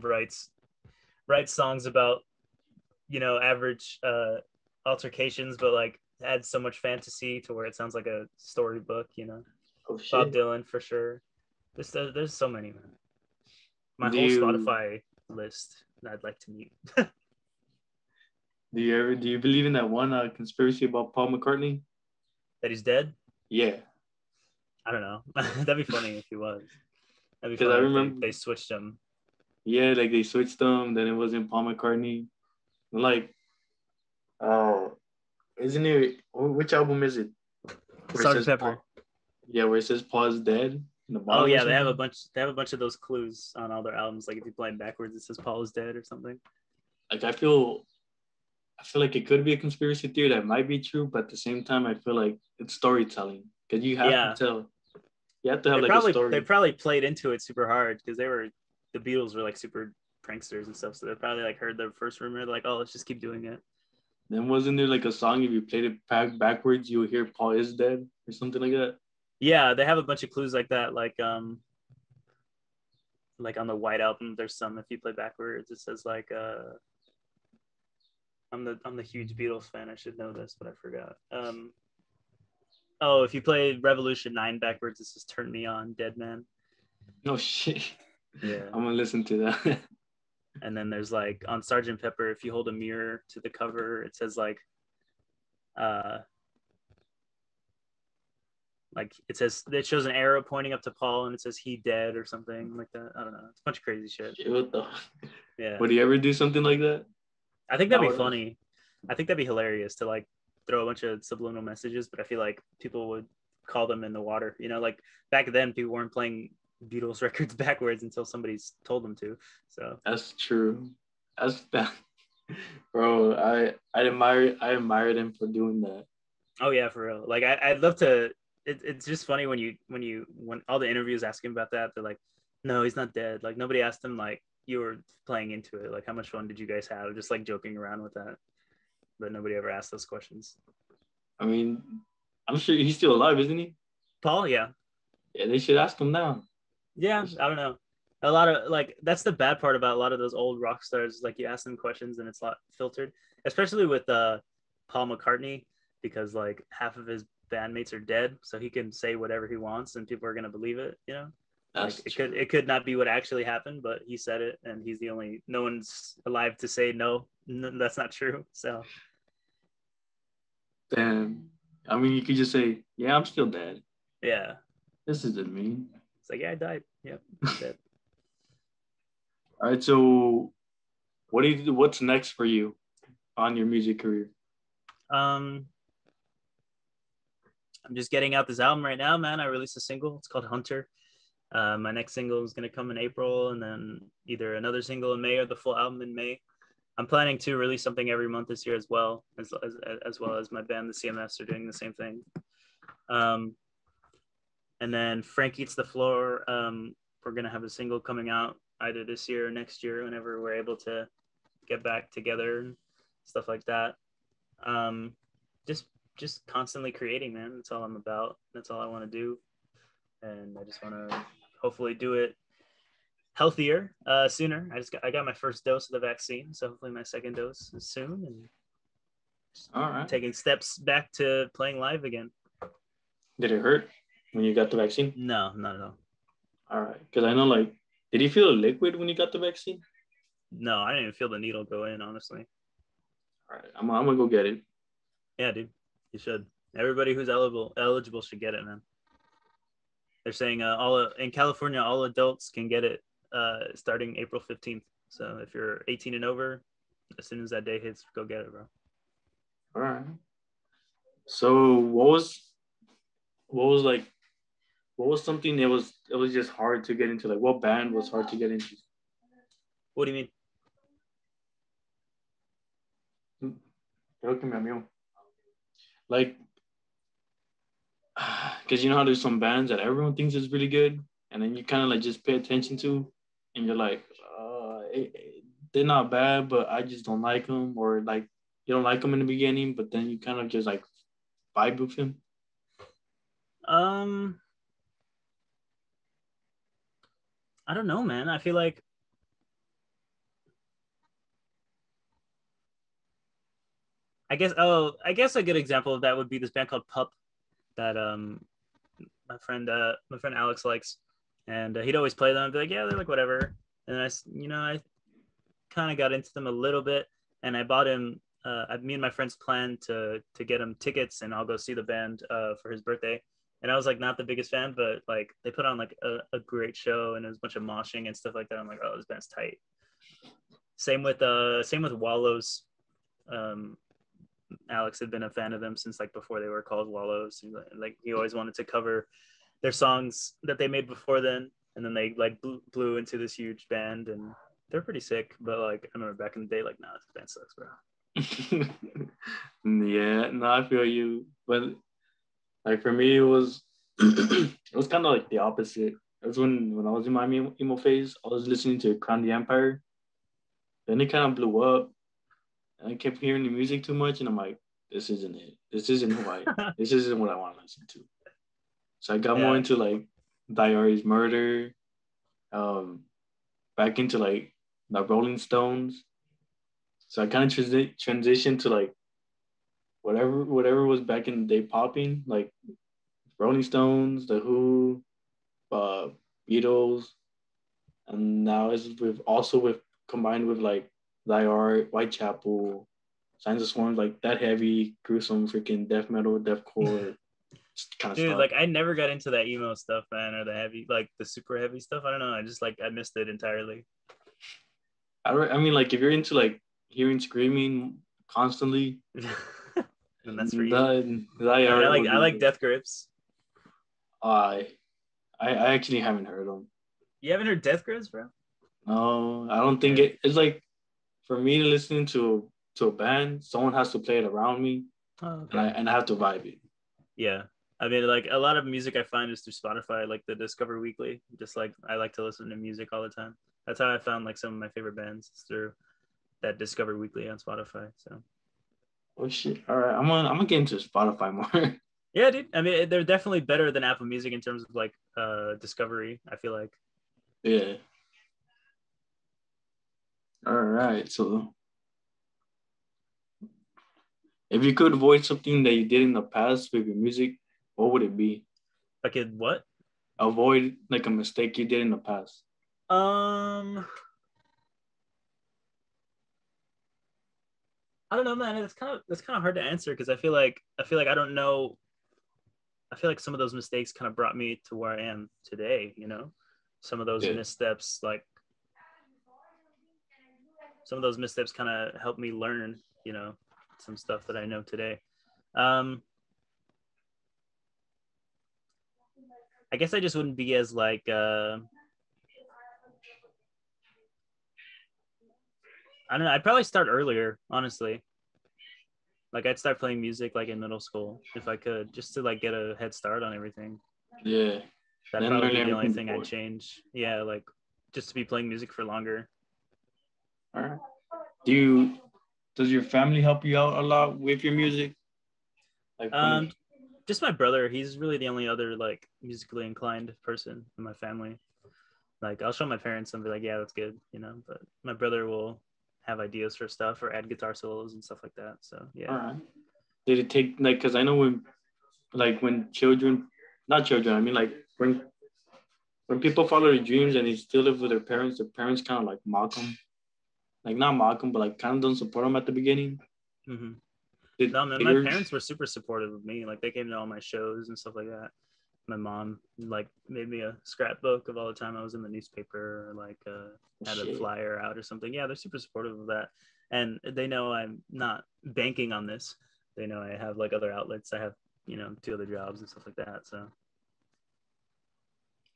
writes writes songs about average altercations, but like adds so much fantasy to where it sounds like a storybook. oh Bob shit. Dylan for sure. There's so many, man. My Do whole you Spotify list I'd like to meet. do you believe in that one conspiracy about Paul McCartney? That he's dead? Yeah, I don't know. That'd be funny if he was. That'd be because I funny if they, remember. they switched him. Yeah, like they switched them. Then it wasn't Paul McCartney. Like, oh, isn't it? Which album is it? Where it Sergeant says Pepper. Paul? Yeah, where it says Paul is dead in the Oh bottom or yeah, they have a something. bunch. They have a bunch of those clues on all their albums. Like if you play it backwards, it says Paul is dead or something. Like I feel like it could be a conspiracy theory that might be true, but at the same time, I feel like it's storytelling because you have to Yeah, tell. You have to have they like a probably they story. probably played into it super hard because the Beatles were like super pranksters and stuff. So they probably like heard the first rumor, they're like, oh, let's just keep doing it. Then wasn't there like a song if you played it backwards, you would hear Paul is dead or something like that? Yeah, they have a bunch of clues like that. Like on the White Album, there's some if you play backwards, it says like I'm the huge Beatles fan. I should know this, but I forgot. Oh, if you play Revolution 9 backwards, it says Turn Me On, Dead Man. No shit. Yeah. I'm gonna listen to that. And then there's like on Sergeant Pepper, if you hold a mirror to the cover, it says uh it shows an arrow pointing up to Paul and it says he dead or something like that. I don't know. It's a bunch of crazy shit. Shit, what the? Yeah. Would you ever do something like that? I think that'd be Nowadays? funny. I think that'd be hilarious to like throw a bunch of subliminal messages, but I feel like people would call them in the water. Like back then people weren't playing Beatles records backwards until somebody's told them to. So That's true. That's that, bro. I admire them for doing that. oh yeah, for real. Like I'd love to. It's just funny when all the interviews ask him about that. They're like, no, he's not dead. Like nobody asked him like you were playing into it? Like, how much fun did you guys have? Just like joking around with that, but nobody ever asked those questions. I mean, I'm sure he's still alive, isn't he? Paul, yeah, Yeah, they should ask him now. yeah. I don't know. A lot of like that's the bad part about a lot of those old rock stars. Like you ask them questions and it's a lot filtered, especially with Paul McCartney, because like half of his bandmates are dead, so he can say whatever he wants and people are gonna believe it. You know, That's like true. it could not be what actually happened, but he said it, and he's the only. No one's alive to say no, that's not true. So Damn. I mean, you could just say, "Yeah, I'm still dead." yeah, This isn't me. it's like yeah, I died. Yep, I'm dead. All right. So, what's next for you on your music career? Um, I'm just getting out this album right now, man. I released a single. It's called Hunter. My next single is going to come in April, and then either another single in May or the full album in May. I'm planning to release something every month this year as well, as well as my band, the CMS, are doing the same thing. And then Frank Eats the Floor. We're going to have a single coming out either this year or next year, whenever we're able to get back together and stuff like that. Um, just constantly creating, man. That's all I'm about. That's all I want to do, and I just want to hopefully do it healthier sooner. I got my first dose of the vaccine, so hopefully my second dose is soon, and All right. taking steps back to playing live again. Did it hurt when you got the vaccine? No, not at all. All right. Because I know, like, did you feel liquid when you got the vaccine? No, I didn't even feel the needle go in, honestly. All right. I'm gonna go get it. Yeah, dude, you should. Everybody who's eligible should get it, man. They're saying in California, all adults can get it starting April 15th. So if you're 18 and over, as soon as that day hits, go get it, bro. All right. So like what was something that was just hard to get into? Like what band was hard to get into? What do you mean? Like, because you know how there's some bands that everyone thinks is really good, and then you kind of like just pay attention to, and you're like, they're not bad, but I just don't like them, or like you don't like them in the beginning, but then you kind of just like vibe with him. I don't know, man. I feel like I guess a good example of that would be this band called Pup that my friend Alex likes, and he'd always play them and be like, yeah, they're like whatever. And I kind of got into them a little bit, and I bought him. Me and my friends planned to get him tickets, and I'll go see the band for his birthday. And I was like not the biggest fan, but like they put on like a great show, and there was a bunch of moshing and stuff like that. I'm like, oh, this band's tight. Same with Wallows. Alex had been a fan of them since like before they were called Wallows. Like he always wanted to cover their songs that they made before then, and then they like blew into this huge band, and they're pretty sick. But like I remember back in the day, like nah, this band sucks, bro. Yeah, no, I feel you, but like for me, it was it was kind of like the opposite. It was when I was in my emo phase, I was listening to Crown the Empire. Then it kind of blew up, and I kept hearing the music too much, and I'm like, this isn't it. This isn't who I am. This isn't what I want to listen to. So I got more into like Diary's Murder, back into like the Rolling Stones. So I kind of transitioned to like whatever was back in the day popping, like Rolling Stones, The Who, uh, Beatles, and now it's with combined with like Thy Art, Whitechapel, Signs of Swarms, like that heavy, gruesome, freaking death metal, deathcore kind of Dude, stuff. like I never got into that emo stuff, man, or the heavy, like the super heavy stuff. I don't know. I just like I missed it entirely. I mean, like if you're into like hearing screaming constantly, And that's for you. Thy I mean, Art would I be. like Death Grips. I I actually haven't heard them. You haven't heard Death Grips, bro? No, I don't think it's like for me to listen to a band, someone has to play it around me, okay. and I have to vibe it. Yeah, I mean, like a lot of music I find is through Spotify, like the Discover Weekly. Just like I like to listen to music all the time. That's how I found like some of my favorite bands through that Discover Weekly on Spotify. So Oh shit! All right, I'm gonna get into Spotify more. yeah, dude. I mean, they're definitely better than Apple Music in terms of like discovery. I feel like. Yeah. All right. So, if you could avoid something that you did in the past with your music, what would it be? I could what? Avoid like a mistake you did in the past. Um, I don't know, man. That's kind of hard to answer because I feel like I don't know. I feel like some of those mistakes kind of brought me to where I am today. You know, some of those Yeah. missteps, like some of those missteps, kind of helped me learn. You know, some stuff that I know today. Um, I guess I just wouldn't be as like I don't know. I'd probably start earlier, honestly. Like I'd start playing music like in middle school if I could, just to like get a head start on everything. Yeah. That'd Then probably learn be the only everything thing I'd before. change. Yeah, like just to be playing music for longer. All right. Do you does your family help you out a lot with your music? Like when Um, just my brother. He's really the only other like musically inclined person in my family. Like I'll show my parents and be like, yeah, that's good, you know. But my brother will have ideas for stuff or add guitar solos and stuff like that. So all yeah. right. Did it take like because I know when children, not children, I mean like when people follow their dreams and they still live with their parents kind of like mock them, like not mock them, but like kind of don't support them at the beginning. Mm-hmm. Did No, man, my yours? parents were super supportive of me. Like they came to all my shows and stuff like that. My mom like made me a scrapbook of all the time I was in the newspaper or like had a Shit. flyer out or something. Yeah, they're super supportive of that. And they know I'm not banking on this. They know I have like other outlets. I have, you know, 2 other jobs and stuff like that. So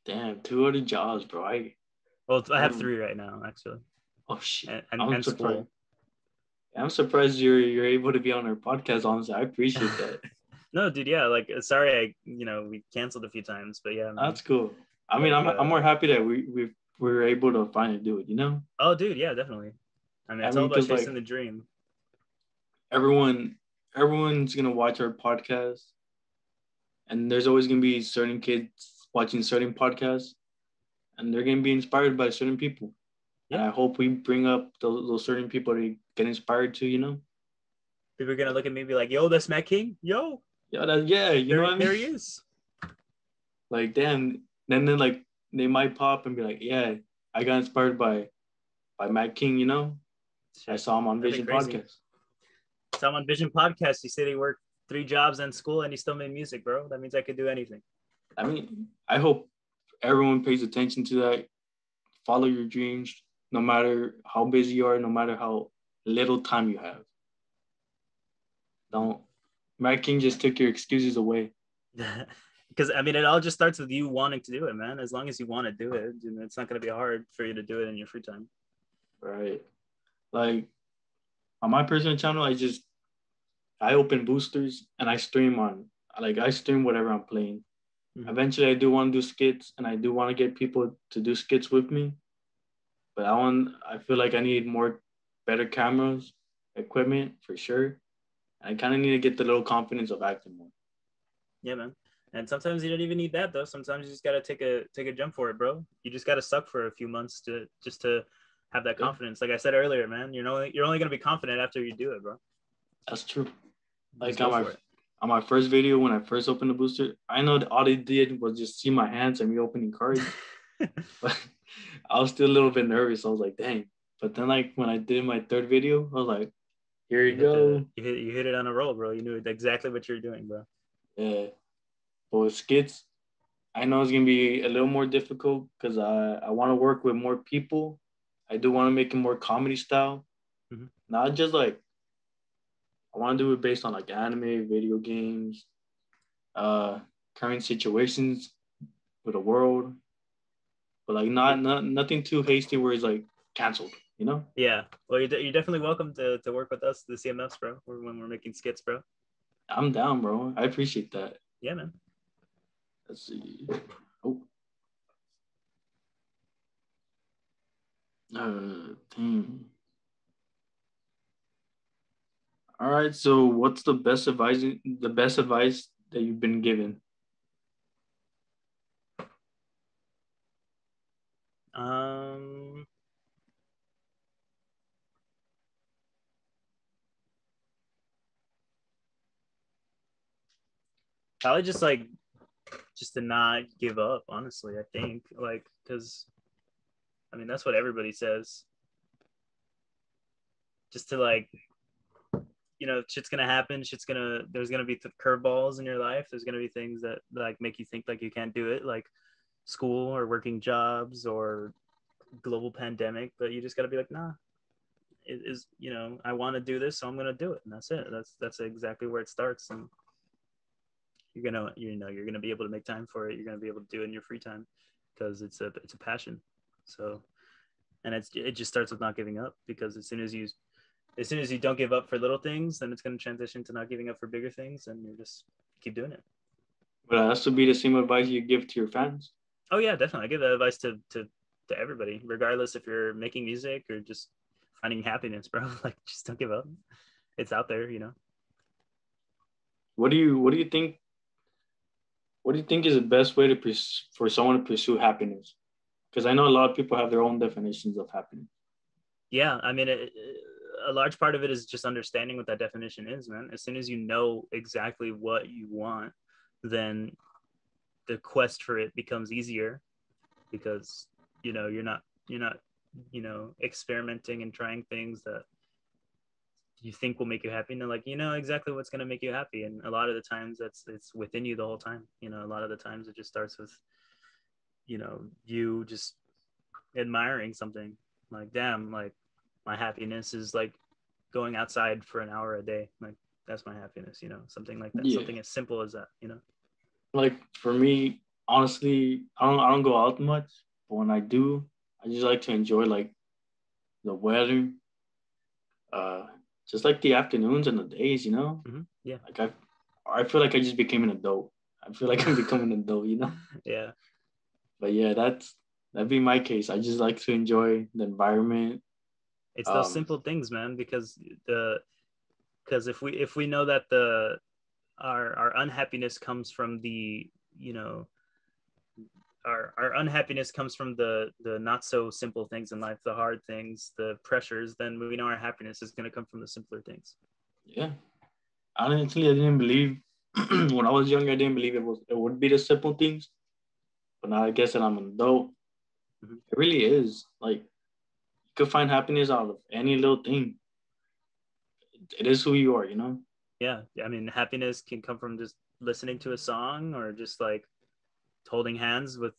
Damn, 2 other jobs, bro. well, I I have don't. 3 right now actually. Oh shit. And I'm surprised. school. I'm surprised you're able to be on our podcast. Honestly, I appreciate that. No, dude, yeah, like sorry we canceled a few times, but yeah, man. That's cool. I mean, Like I'm more happy that we were able to finally do it. You know. oh dude, yeah, definitely. I mean, I it's all mean, about because chasing like the dream. everyone, everyone's gonna watch our podcast, and there's always gonna be certain kids watching certain podcasts, and they're gonna be inspired by certain people. And Yeah. I hope we bring up those certain people to get inspired to. You know. People are gonna look at me and be like, yo, that's Matt King. Yo, Yeah. You know what I mean? there he is. Like damn. Then like they might pop and be like, yeah, I got inspired by Matt King. You know. I Shit, saw him on that'd be Vision crazy. Podcast. So I'm on Vision Podcast. He said he worked 3 jobs and school and he still made music, bro. That means I could do anything. I mean, I hope everyone pays attention to that. Follow your dreams, no matter how busy you are, no matter how little time you have. Don't. Matt King just took your excuses away. Because I mean, it all just starts with you wanting to do it, man. As long as you want to do it, it's not going to be hard for you to do it in your free time. Right. Like on my personal channel, I open boosters and I stream whatever I'm playing. Mm-hmm. Eventually I do want to do skits and I do want to get people to do skits with me. But I feel like I need more better cameras, equipment for sure. I kind of need to get the little confidence of acting more. Yeah, man. And sometimes you don't even need that though. Sometimes you just gotta take a jump for it, bro. You just gotta suck for a few months to have that Yeah, confidence. Like I said earlier, man, you're only gonna be confident after you do it, bro. that's true. Just Like go for it. on my first video when I first opened the booster, I know all they did was just see my hands and me opening cards, but I was still a little bit nervous. I was like, dang. But then like when I did my third video, I was like, here you go. You hit it on a roll, bro. You knew exactly what you were doing, bro. Yeah. But with skits, I know it's gonna be a little more difficult because I want to work with more people. I do want to make it more comedy style, Mm-hmm. not just like I want to do it based on like anime, video games, uh, current situations with the world, but like nothing too hasty where it's like canceled, you know? Yeah. Well, you're definitely welcome to work with us, the CMFs, bro, when we're making skits, bro. I'm down, bro. I appreciate that. Yeah, man. Let's see. Oh, Dang. All right. So, what's the best advice that you've been given? Um, Probably just to not give up. Honestly, I think because I mean that's what everybody says. Just to shit's gonna happen. There's gonna be curveballs in your life. There's gonna be things that like make you think like you can't do it, like school or working jobs or global pandemic. But you just gotta be like, nah, it is. I want to do this, so I'm gonna do it, and that's it. That's exactly where it starts, and you're gonna be able to make time for it. You're gonna be able to do it in your free time because it's a passion. So, and it just starts with not giving up, because as soon as you don't give up for little things, then it's going to transition to not giving up for bigger things, and you just keep doing it. But it has to be the same advice you give to your fans. Oh yeah, definitely. I give that advice to everybody, regardless if you're making music or just finding happiness, bro. Like, just don't give up. It's out there. What do you think? What do you think is the best way for someone to pursue happiness? Because I know a lot of people have their own definitions of happiness. Yeah, I mean, a large part of it is just understanding what that definition is, man. As soon as you know exactly what you want, then the quest for it becomes easier, because you're not experimenting and trying things that you think will make you happy, and like exactly what's going to make you happy. And a lot of the times it's within you the whole time. A lot of the times it just starts with you just admiring something, like, damn, like my happiness is like going outside for an hour a day. Like, that's my happiness, something like that, Yeah. something as simple as that. Like for me, honestly, I don't go out much, but when I do, I just like to enjoy like the weather, uh, just like the afternoons and the days. Yeah. Like I feel like I just became an adult. I feel like I'm becoming an adult. Yeah, But yeah, that'd be my case. I just like to enjoy the environment. it's those Um, simple things, man, because if we know that our unhappiness comes from you know our unhappiness comes from the not so simple things in life, the hard things, the pressures, then we know our happiness is going to come from the simpler things. yeah, honestly, I didn't believe when I was young. I didn't believe it would be the simple things. But now I guess that I'm an adult, Mhm. it really is. Like you could find happiness out of any little thing. It is who you are. Yeah, I mean, happiness can come from just listening to a song, or just like holding hands with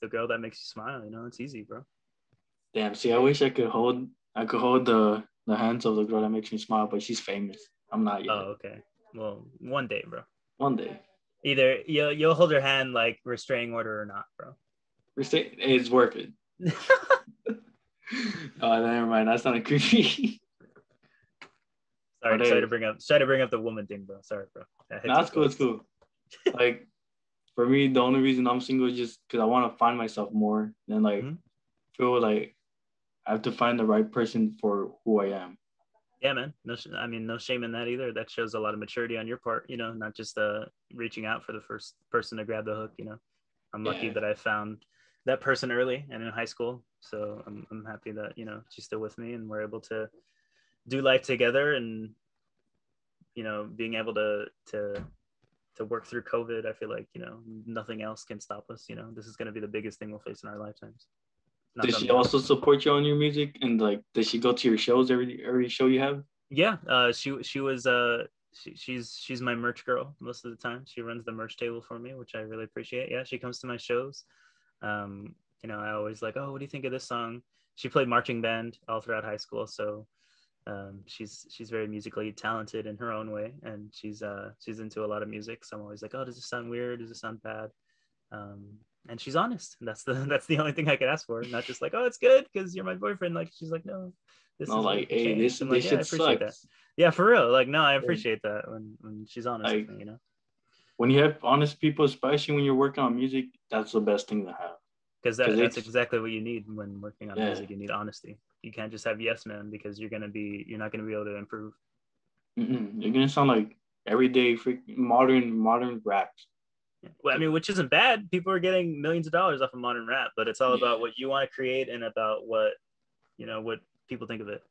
the girl that makes you smile. It's easy, bro. Damn. See, I wish I could hold the hands of the girl that makes me smile, but she's famous. I'm not yet. Oh, okay. Well, one day, bro. One day. Either you'll hold her hand like restraining order or not, bro. It's worth it. Oh, never mind. That's not a creepy. But Sorry hey, to bring up the woman thing, bro. Sorry, bro. That hit no, too that's cool. It's close. cool. Like for me, the only reason I'm single is just because I want to find myself more than like Mm-hmm. feel like I have to find the right person for who I am. Yeah, man. No, I mean, no shame in that either. That shows a lot of maturity on your part. Not just reaching out for the first person to grab the hook. I'm lucky Yeah. that I found that person early and in high school. So I'm happy that she's still with me, and we're able to do life together, and being able to work through COVID. I feel like nothing else can stop us. This is going to be the biggest thing we'll face in our lifetimes. Knock Does on she wood. also support you on your music and like does she go to your shows every show you have? Yeah, she was she's my merch girl most of the time. She runs the merch table for me, which I really appreciate. Yeah, she comes to my shows. I always like, oh, what do you think of this song? She played marching band all throughout high school, so she's very musically talented in her own way, and she's into a lot of music. So I'm always like, oh, does this sound weird? Does this sound bad? Um, and she's honest. That's the that's the only thing I could ask for. Not just like, oh, it's good because you're my boyfriend. Like, she's like, no, this No, is like, what hey, this changed. I'm like, this yeah, I shit appreciate that. sucks. Yeah, for real. Like, no, I appreciate that when she's honest with Like me. when you have honest people, especially when you're working on music, that's the best thing to have. because that's exactly what you need when working on Yeah. music. You need honesty. You can't just have yes man, because you're not gonna be able to improve. You're gonna sound like everyday modern raps. Yeah. Well, I mean, which isn't bad. People are getting millions of dollars off of modern rap, but it's all about what you want to create and about what what people think of it.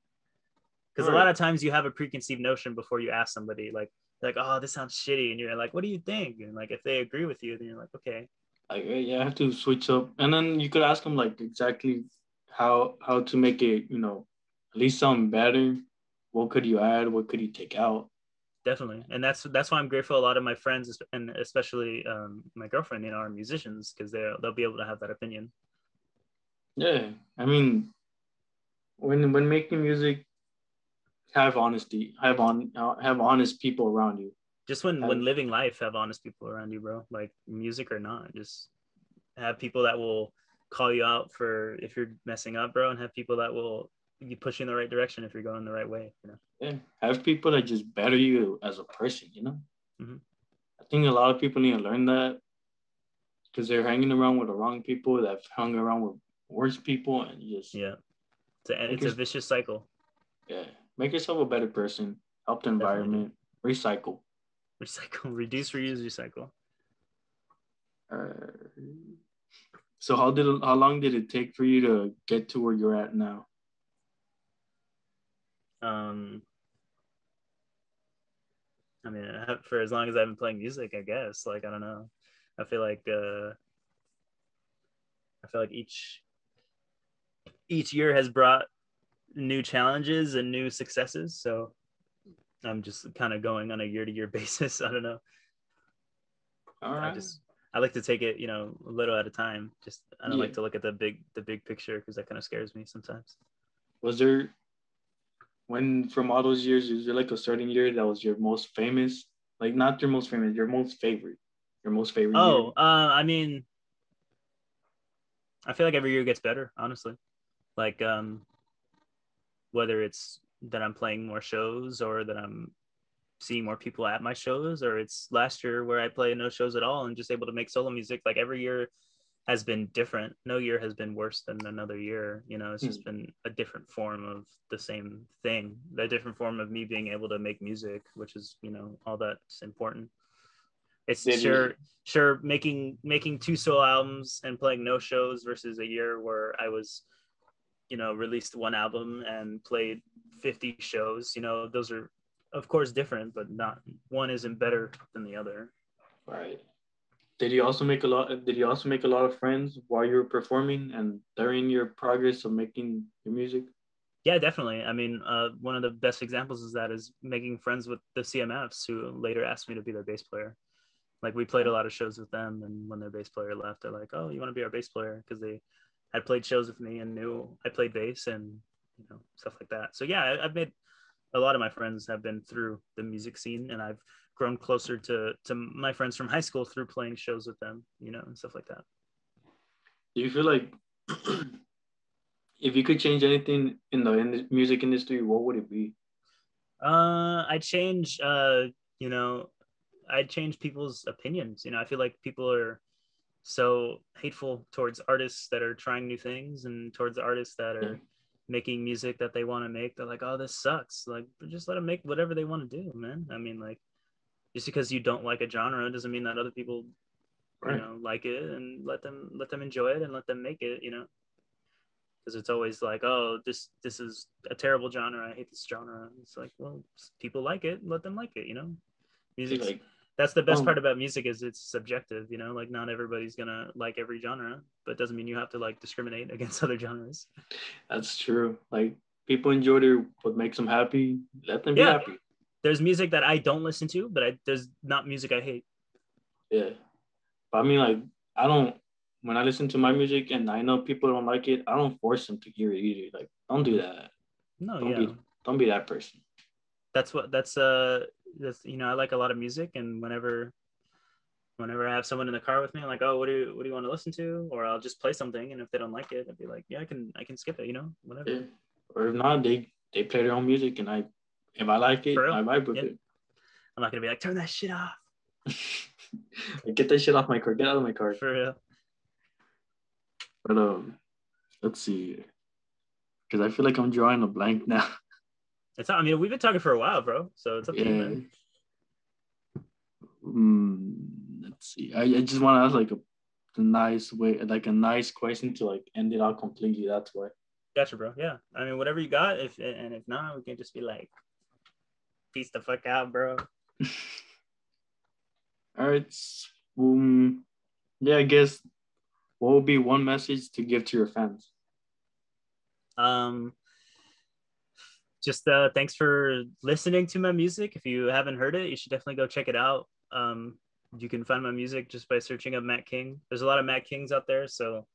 Because a lot of times you have a preconceived notion before you ask somebody, like, oh, this sounds shitty, and you're like, what do you think? And like, if they agree with you, then you're like, okay. Like, yeah, I have to switch up, and then you could ask them like exactly how to make it, at least sound better. What could you add? What could you take out? Definitely, and that's why I'm grateful. A lot of my friends, and especially my girlfriend, are musicians, because they'll be able to have that opinion. Yeah, I mean, when making music, have honesty, have honest people around you. Just when living life, have honest people around you, bro. Like music or not, just have people that will call you out for if you're messing up, bro, and have people that will push you in the right direction if you're going the right way. Yeah, have people that just better you as a person. Mm-hmm. I think a lot of people need to learn that, because they're hanging around with the wrong people that have hung around with worse people, and just it's a vicious cycle. Yeah, make yourself a better person. Help the environment. Recycle, reduce, reuse, recycle. So how long did it take for you to get to where you're at now? I mean, for as long as I've been playing music, I guess. Like, I don't know. I feel like each year has brought new challenges and new successes. So I'm just kind of going on a year-to-year basis. I don't know. All right. I like to take it, a little at a time. Just I don't like to look at the big picture, because that kind of scares me sometimes. Was there, from all those years, is there like a certain year that was your most famous? Like, not your most famous, your most favorite. Your most favorite year? I mean, I feel like every year gets better, honestly. Like, whether it's that I'm playing more shows, or that I'm seeing more people at my shows, or it's last year where I played no shows at all and just able to make solo music. Like, every year has been different. No year has been worse than another year. It's just been a different form of the same thing, a different form of me being able to make music, which is, all that's important. It's sure making 2 solo albums and playing no shows versus a year where I was, released 1 album and played 50 shows. Those are of course different, but not one isn't better than the other. Right. Did you also make a lot of friends while you were performing and during your progress of making your music? Yeah, definitely. I mean, one of the best examples is making friends with the CMFs, who later asked me to be their bass player. Like, we played a lot of shows with them, and when their bass player left, they're like, "Oh, you want to be our bass player?" Because they had played shows with me and knew I played bass and stuff like that. So yeah, I've made a lot of my friends have been through the music scene, and I've grown closer to my friends from high school through playing shows with them, and stuff like that. Do you feel like if you could change anything in the music industry, what would it be? I'd change, I'd change people's opinions. I feel like people are so hateful towards artists that are trying new things, and towards artists that are making music that they want to make. They're like, "Oh, this sucks." Like, just let them make whatever they want to do, man. I mean, like, just because you don't like a genre doesn't mean that other people, like it, and let them enjoy it and let them make it, because it's always like, "Oh, this is a terrible genre. I hate this genre." It's like, well, people like it, let them like it, Music's that's the best part about music, is it's subjective, like, not everybody's gonna like every genre, but it doesn't mean you have to like discriminate against other genres. That's true. Like, people enjoy what makes them happy. Let them be happy. There's music that I don't listen to, but there's not music I hate. Yeah. But I mean, like, when I listen to my music and I know people don't like it, I don't force them to hear it either. Like, don't do that. No, don't be that person. That's I like a lot of music, and whenever I have someone in the car with me, I'm like, "Oh, what do you want to listen to?" Or I'll just play something, and if they don't like it, I'd be like, "Yeah, I can skip it," whatever. Yeah. Or if not, they play their own music, and if I like it, I vibe with it. I'm not gonna be like, "Turn that shit off." Get that shit off my car. Get out of my car. For real. But let's see, because I feel like I'm drawing a blank now. I mean, we've been talking for a while, bro. So it's up to you, Yeah. man. Let's see. I just want to ask like a nice way, like a nice question to like end it out completely. That's why. Gotcha, bro. Yeah. I mean, whatever you got. If not, we can just be like, peace the fuck out, bro. All right. Yeah, I guess what would be one message to give to your fans? Um, just thanks for listening to my music. If you haven't heard it, you should definitely go check it out. You can find my music just by searching up Matt King. There's a lot of Matt Kings out there, so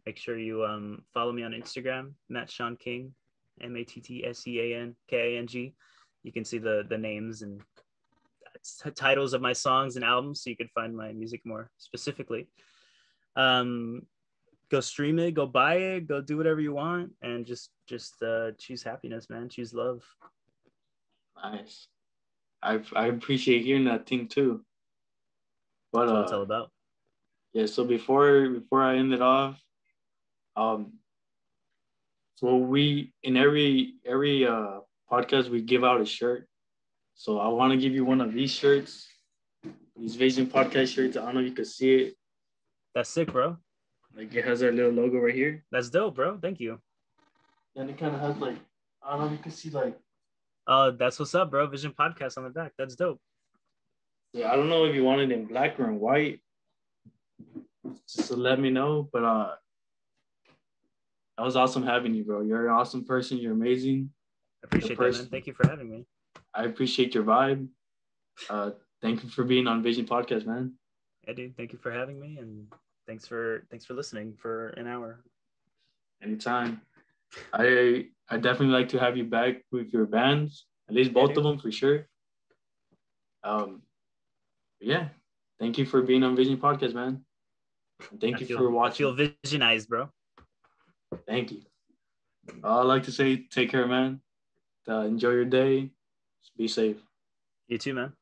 make sure you follow me on Instagram, Matt Sean King, MattsEanKang. You can see the names and titles of my songs and albums, so you can find my music more specifically. Go stream it, go buy it, go do whatever you want, and just choose happiness, man. Choose love. Nice. I appreciate hearing that thing too. But That's what it's all about. yeah. So before I end it off, um, so we in every podcast we give out a shirt. So I want to give you one of these shirts, these Vision Podcast shirts. I don't know if you can see it. That's sick, bro. Like it has our little logo right here. That's dope, bro. Thank you. And it kind of has like, I don't know if you can see like. That's what's up, bro. Vision Podcast on the back. That's dope. Yeah, I don't know if you want it in black or in white. Just to let me know. But that was awesome having you, bro. You're an awesome person. You're amazing. I appreciate that, man. Thank you for having me. I appreciate your vibe. Thank you for being on Vision Podcast, man. Yeah, dude. Thank you for having me, and thanks for listening for an hour. Anytime. I definitely like to have you back with your bands, at least both of them for sure. Yeah. Thank you for being on Vision Podcast, man. Thank you for watching. I feel visionized, bro. Thank you. I'd like to say, take care, man. Enjoy your day. Be safe. You too, man.